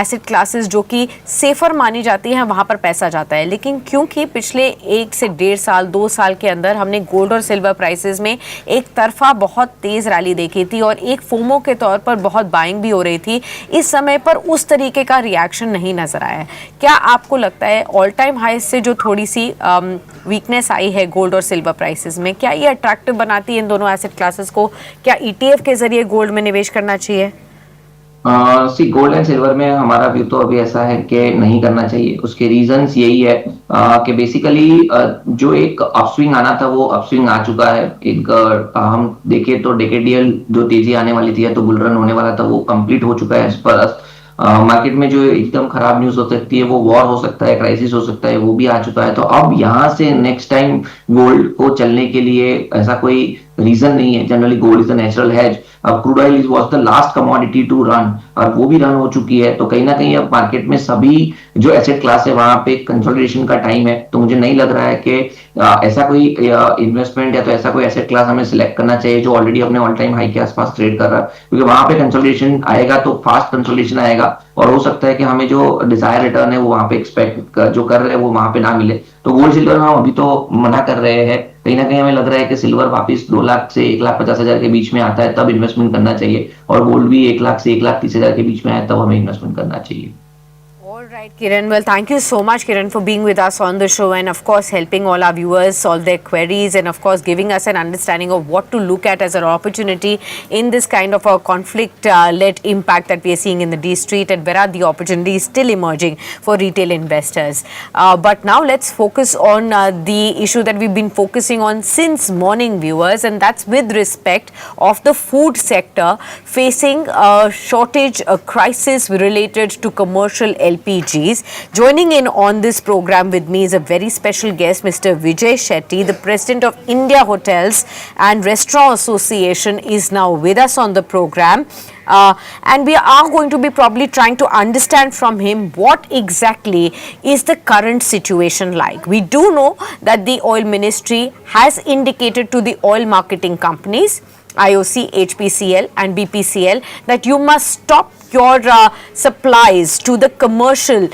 A: एसेट क्लासेस जो कि सेफर मानी जाती हैं वहाँ पर पैसा जाता है। लेकिन क्योंकि पिछले 1 से 1.5 साल 2 साल के अंदर हमने गोल्ड और सिल्वर प्राइसेस में एक तरफा बहुत तेज रैली देखी थी और एक फोमो के तौर पर बहुत बाइंग भी हो रही थी, इस समय पर उस तरीके का रिएक्शन नहीं नजर आया है। क्या आपको लगता है ऑल टाइम हाई से जो थोड़ी सी वीकनेस आई है गोल्ड और सिल्वर प्राइसेस में, क्या ये अट्रैक्टिव बनाती है इन दोनों एसेट क्लासेस को? क्या ईटीएफ के जरिए गोल्ड में निवेश करना चाहिए?
B: सी गोल्ड एंड सिल्वर में हमारा व्यू तो अभी ऐसा है कि नहीं करना चाहिए। उसके रीजंस यही है कि बेसिकली जो एक अपस्विंग आना था वो अपस्विंग आ चुका है। एक हम देखें तो डेकेडियल जो तेजी आने वाली थी या तो बुल रन होने वाला था, वो कंप्लीट हो चुका है एज पर अस। मार्केट में जो एकदम खराब न्यूज हो सकती है वो वॉर हो सकता है, क्राइसिस हो सकता है, वो भी आ चुका है। तो अब यहाँ से नेक्स्ट टाइम गोल्ड को चलने के लिए ऐसा कोई रीजन नहीं है। Generally gold is a natural hedge. अब crude oil is was the last commodity to run, और वो भी रन हो चुकी है। तो कहीं ना कहीं अब मार्केट में सभी जो एसेट क्लास है वहां पे कंसोलिडेशन का टाइम है। तो मुझे नहीं लग रहा है कि ऐसा कोई इन्वेस्टमेंट या तो ऐसा कोई एसेट क्लास हमें सिलेक्ट करना चाहिए जो ऑलरेडी अपने ऑल टाइम हाई के आसपास ट्रेड कर रहा है, क्योंकि वहां पे कंसोलिडेशन आएगा तो फास्ट कंसोलिडेशन आएगा, और हो सकता है कि हमें जो डिजायर रिटर्न है वो वहां पे एक्सपेक्ट जो कर रहे हैं वो वहां पे ना मिले। तो गोल्ड सिल्वर में हम अभी तो मना कर रहे हैं। कहीं ना कहीं हमें लग रहा है कि सिल्वर वापस 2 लाख से 1,50,000 के बीच में आता है तब इन्वेस्टमेंट करना चाहिए, और गोल्ड भी 1 लाख से 1,30,000 के बीच में आया तब हमें इन्वेस्टमेंट करना चाहिए।
A: All right, Kiran. Well, thank you so much, Kiran, for being with us on the show and, of course, helping all our viewers solve their queries and, of course, giving us an understanding of what to look at as an opportunity in this kind of a conflict-led impact that we are seeing in the D Street, and where are the opportunities still emerging for retail investors. But now let's focus on the issue that we've been focusing on since morning, viewers, and that's with respect of the food sector facing a shortage, a crisis related to commercial LPGs. Joining in on this program with me is a very special guest, Mr. Vijay Shetty, the President of India Hotels and Restaurant Association, is now with us on the program. And we are going to be probably trying to understand from him what exactly is the current situation like. We do know that the oil ministry has indicated to the oil marketing companies, IOC, HPCL and BPCL, that you must stop your supplies to the commercial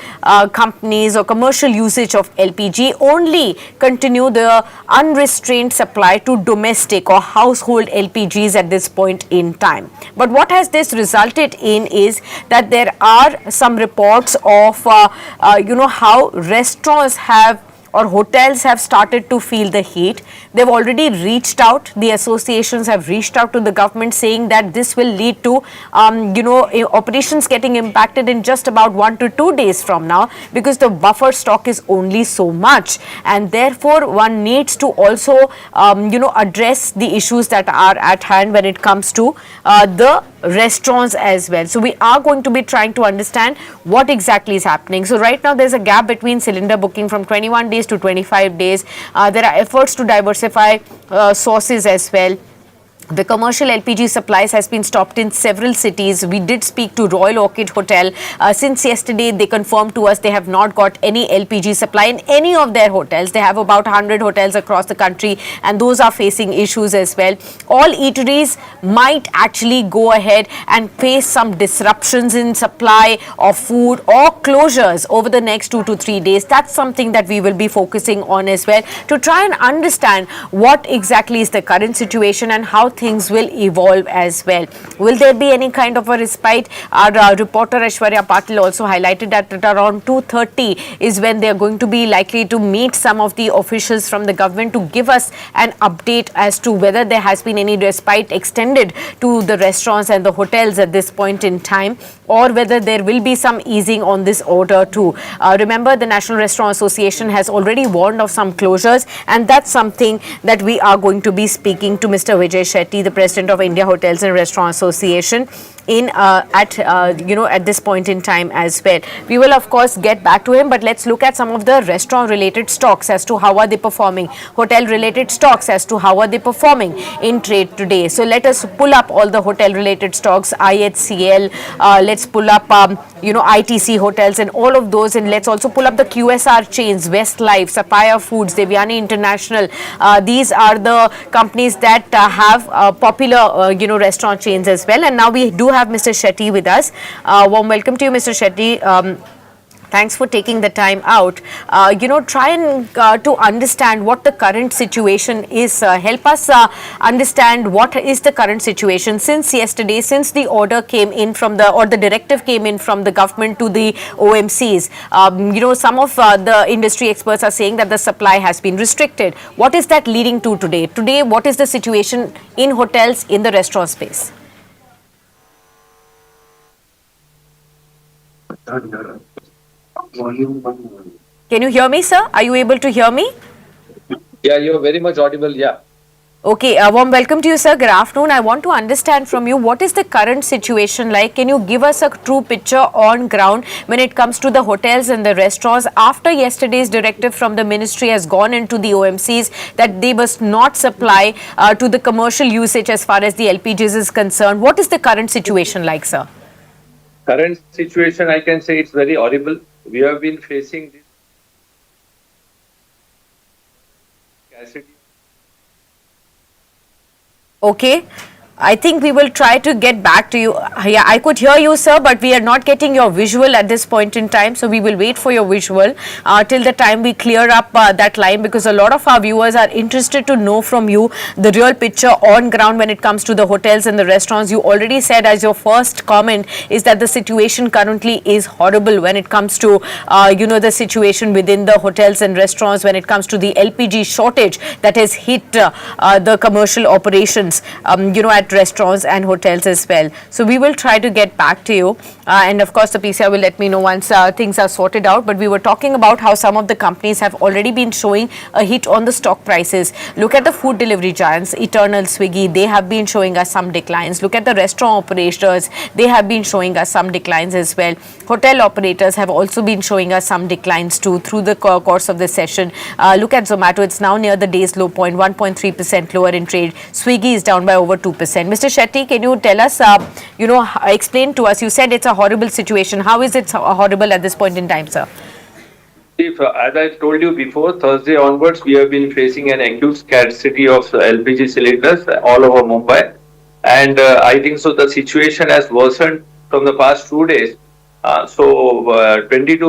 A: companies or commercial usage of LPG, only continue the unrestrained supply to domestic or household LPGs at this point in time. But what has this resulted in is that there are some reports of how restaurants have or hotels have started to feel the heat. They've already reached out. The associations have reached out to the government saying that this will lead to, operations getting impacted in just about 1 to 2 days from now, because the buffer stock is only so much, and therefore one needs to also, address the issues that are at hand when it comes to the restaurants as well. So we are going to be trying to understand what exactly is happening. So right now there's a gap between cylinder booking from 21 days to 25 days. There are efforts to diversify sources as well. The commercial LPG supplies has been stopped in several cities. We did speak to Royal Orchid Hotel. Since yesterday, they confirmed to us they have not got any LPG supply in any of their hotels. They have about 100 hotels across the country, and those are facing issues as well. All eateries might actually go ahead and face some disruptions in supply of food or closures over the next 2 to 3 days. That's something that we will be focusing on as well, to try and understand what exactly is the current situation and how things will evolve as well. Will there be any kind of a respite? Our reporter Aishwarya Patil also highlighted that at around 2:30 is when they are going to be likely to meet some of the officials from the government to give us an update as to whether there has been any respite extended to the restaurants and the hotels at this point in time, or whether there will be some easing on this order too. Remember, the National Restaurant Association has already warned of some closures, and that's something that we are going to be speaking to Mr. Vijay Shetty, the president of India Hotels and Restaurant Association, at this point in time as well. We will of course get back to him, but let's look at some of the restaurant related stocks as to how are they performing, hotel related stocks as to how are they performing in trade today. So let us pull up all the hotel related stocks, IHCL, let's pull up ITC hotels and all of those, and let's also pull up the QSR chains, Westlife, Sapphire Foods, Devyani International. These are the companies that have popular restaurant chains as well. And now we do have Mr. Shetty with us. Warm welcome to you, Mr. Shetty. Thanks for taking the time out. Try and to understand what the current situation is. Help us understand what is the current situation since yesterday, since the order came in from the directive came in from the government to the OMCs. Some of the industry experts are saying that the supply has been restricted. What is that leading to today? Today, what is the situation in hotels, in the restaurant space? Can you hear me, sir? Are you able to hear me?
C: Yeah, you're very much audible. Yeah.
A: Okay, warm welcome to you, sir. Good afternoon. I want to understand from you, what is the current situation like? Can you give us a true picture on ground when it comes to the hotels and the restaurants after yesterday's directive from the ministry has gone into the OMCs that they must not supply to the commercial usage as far as the LPGs is concerned? What is the current situation like, sir?
C: Current situation, I can say it's very horrible. We have been facing this scarcity.
A: Okay. I think we will try to get back to you. Yeah, I could hear you, sir, but we are not getting your visual at this point in time. So we will wait for your visual till the time we clear up that line, because a lot of our viewers are interested to know from you the real picture on ground when it comes to the hotels and the restaurants. You already said as your first comment is that the situation currently is horrible when it comes to, the situation within the hotels and restaurants, when it comes to the LPG shortage that has hit the commercial operations, at restaurants and hotels as well. So we will try to get back to you, and of course the PCI will let me know once things are sorted out. But we were talking about how some of the companies have already been showing a hit on the stock prices. Look at the food delivery giants, Eternal, Swiggy, they have been showing us some declines. Look at the restaurant operators, they have been showing us some declines as well. Hotel operators have also been showing us some declines too through the course of the session. Look at Zomato, it's now near the day's low point, 1.3% lower in trade. Swiggy is down by over 2%. Mr. Shetty, can you tell us, explain to us, you said it's a horrible situation. How is it horrible at this point in time, sir?
C: As I told you before, Thursday onwards, we have been facing an acute scarcity of LPG cylinders all over Mumbai. And I think so the situation has worsened from the past 2 days. 20 to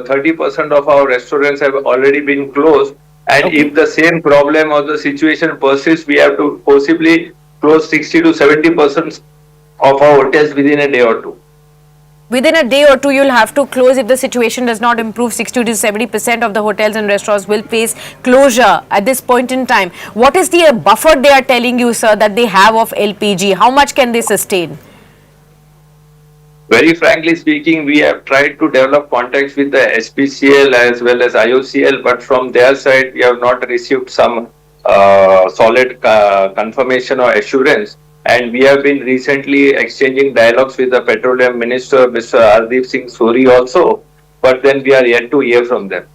C: 30% of our restaurants have already been closed. And
A: Okay.
C: if the same problem or the situation persists, we have to possibly close 60 to 70% of our hotels within a day or two.
A: Within a day or two, you'll have to close if the situation does not improve. 60 to 70% of the hotels and restaurants will face closure at this point in time. What is the buffer they are telling you, sir, that they have of LPG? How much can they sustain?
C: Very frankly speaking, we have tried to develop contacts with the SPCL as well as IOCL, but from their side, we have not received some solid confirmation or assurance. And we have been recently exchanging dialogues with the Petroleum Minister, Mr. Hardeep Singh Suri also, but then we are yet to hear from them.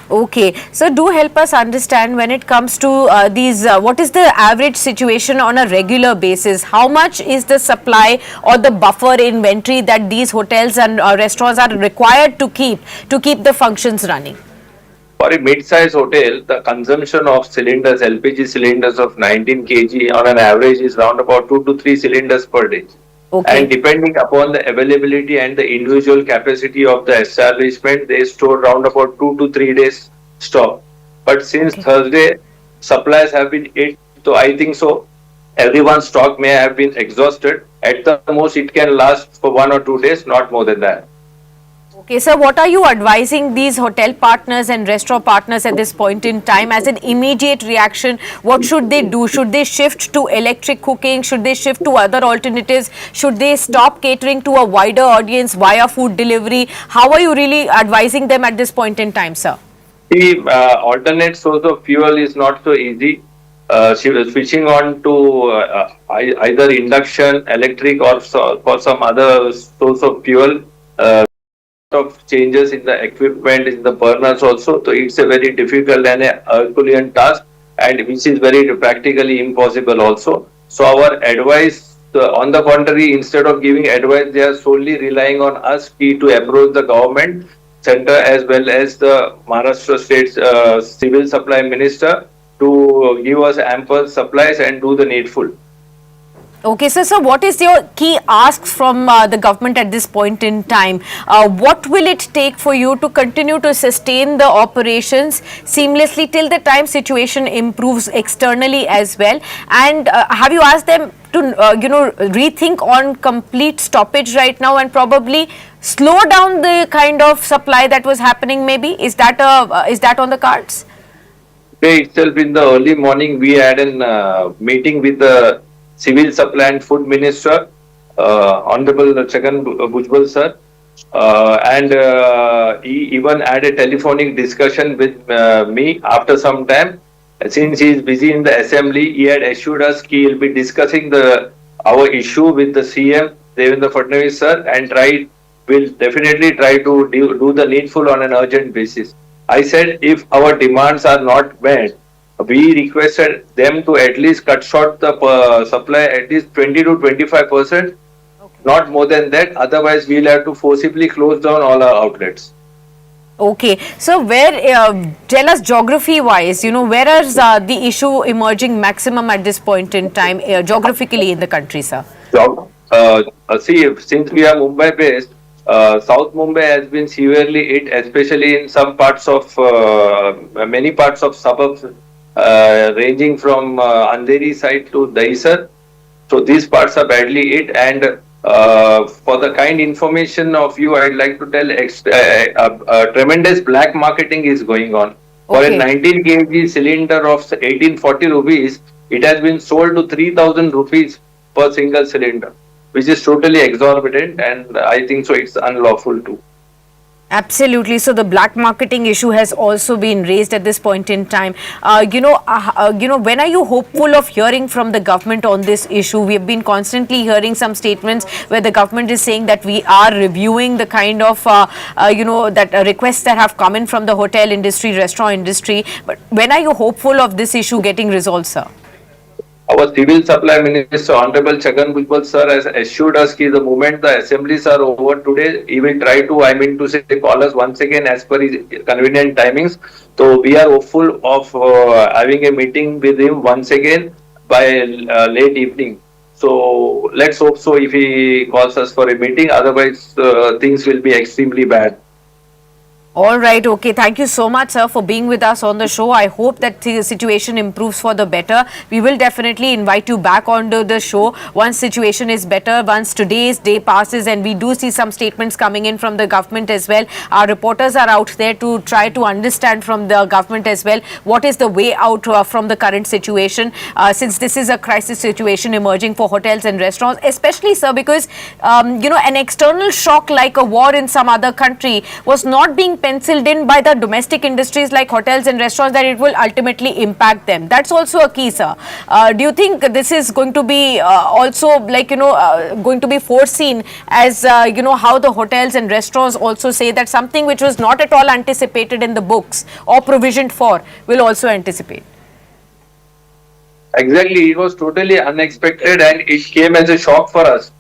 A: Okay, so do help us understand when it comes to what is the average situation on a regular basis? How much is the supply or the buffer inventory that these hotels and restaurants are required to keep the functions running?
C: For a mid-size hotel, the consumption of cylinders, LPG cylinders of 19 kg on an average is around about 2 to 3 cylinders per day.
A: Okay.
C: And depending upon the availability and the individual capacity of the establishment, they store around about 2 to 3 days stock. But since Thursday, supplies have been hit, so I think so. Everyone's stock may have been exhausted. At the most, it can last for 1 or 2 days, not more than that.
A: Okay, sir, what are you advising these hotel partners and restaurant partners at this point in time as an immediate reaction? What should they do? Should they shift to electric cooking? Should they shift to other alternatives? Should they stop catering to a wider audience via food delivery? How are you really advising them at this point in time, sir?
C: The alternate source of fuel is not so easy. Switching on to either induction, electric, or for some other source of fuel. Of changes in the equipment, in the burners also, so it's a very difficult and a Herculean task, and which is very practically impossible also. So our advice, on the contrary, instead of giving advice, they are solely relying on us to approach the government, center as well as the Maharashtra State Civil Supply Minister to give us ample supplies and do the needful.
A: Okay, so what is your key asks from the government at this point in time? What will it take for you to continue to sustain the operations seamlessly till the time situation improves externally as well? And have you asked them to rethink on complete stoppage right now and probably slow down the kind of supply that was happening? Maybe is that on the cards?
C: Today itself in the early morning, we had a meeting with the Civil Supply and Food Minister, Honorable Chagan Bhujbal sir, and he even had a telephonic discussion with me after some time. Since he is busy in the assembly, he had assured us he will be discussing our issue with the CM Devendra Fadnavis sir, and will definitely try to do the needful on an urgent basis. I said if our demands are not met, we requested them to at least cut short the supply at least 20 to 25%, not more than that. Otherwise, we'll have to forcibly close down all our outlets.
A: Okay, so tell us geography-wise, where is the issue emerging maximum at this point in time, geographically in the country, sir?
C: See, since we are Mumbai-based, South Mumbai has been severely hit, especially in some parts of many parts of suburbs. Ranging from Andheri side to Dahisar. So these parts are badly hit, and for the kind information of you, I'd like to tell tremendous black marketing is going on. For a 19 kg cylinder of 1840 rupees, it has been sold to 3000 rupees per single cylinder, which is totally exorbitant, and I think so it's unlawful too.
A: Absolutely. So the black marketing issue has also been raised at this point in time. When are you hopeful of hearing from the government on this issue? We have been constantly hearing some statements where the government is saying that we are reviewing the kind of, requests that have come in from the hotel industry, restaurant industry. But when are you hopeful of this issue getting resolved, sir?
C: Our Civil Supply Minister, Honorable Chagan Bhujbal sir, has assured us that the moment the assemblies are over today, he will try to, call us once again as per his convenient timings. So we are hopeful of having a meeting with him once again by late evening. So let's hope so if he calls us for a meeting. Otherwise, things will be extremely bad.
A: All right. Okay. Thank you so much, sir, for being with us on the show. I hope that the situation improves for the better. We will definitely invite you back onto the show once situation is better, once today's day passes and we do see some statements coming in from the government as well. Our reporters are out there to try to understand from the government as well what is the way out from the current situation, since this is a crisis situation emerging for hotels and restaurants, especially, sir, because, an external shock like a war in some other country was not being penciled in by the domestic industries like hotels and restaurants, that it will ultimately impact them. That's also a key, sir. Do you think this is going to be also going to be foreseen as, how the hotels and restaurants also say that something which was not at all anticipated in the books or provisioned for will also anticipate?
C: Exactly, it was totally unexpected and it came as a shock for us.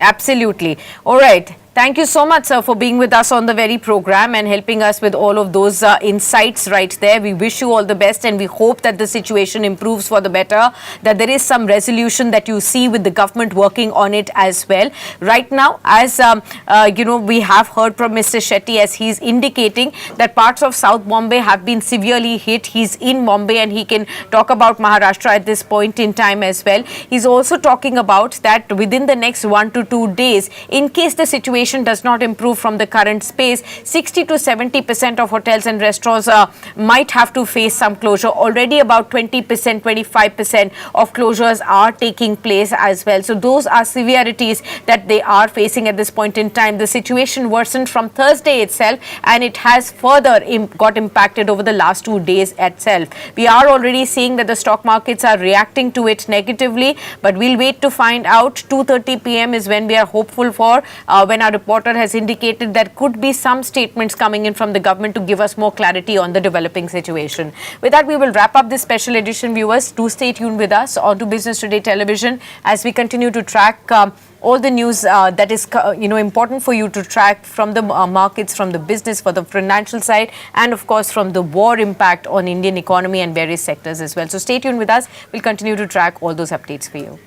A: Absolutely. All right. Thank you so much, sir, for being with us on the very program and helping us with all of those insights right there. We wish you all the best and we hope that the situation improves for the better, that there is some resolution that you see with the government working on it as well. Right now, as we have heard from Mr. Shetty as he's indicating that parts of South Bombay have been severely hit. He's in Bombay and he can talk about Maharashtra at this point in time as well. He's also talking about that within the next 1 to 2 days, in case the situation does not improve from the current space, 60 to 70% of hotels and restaurants might have to face some closure. Already about 20%, 25% of closures are taking place as well. So those are severities that they are facing at this point in time. The situation worsened from Thursday itself and it has further got impacted over the last 2 days itself. We are already seeing that the stock markets are reacting to it negatively, but we'll wait to find out. 2:30 p.m. is when we are hopeful for, when our reporter has indicated there could be some statements coming in from the government to give us more clarity on the developing situation. With that, we will wrap up this special edition, viewers. Do stay tuned with us on to Business Today Television as we continue to track all the news that is important for you to track from the markets, from the business, for the financial side, and of course from the war impact on Indian economy and various sectors as well. So stay tuned with us. We'll continue to track all those updates for you.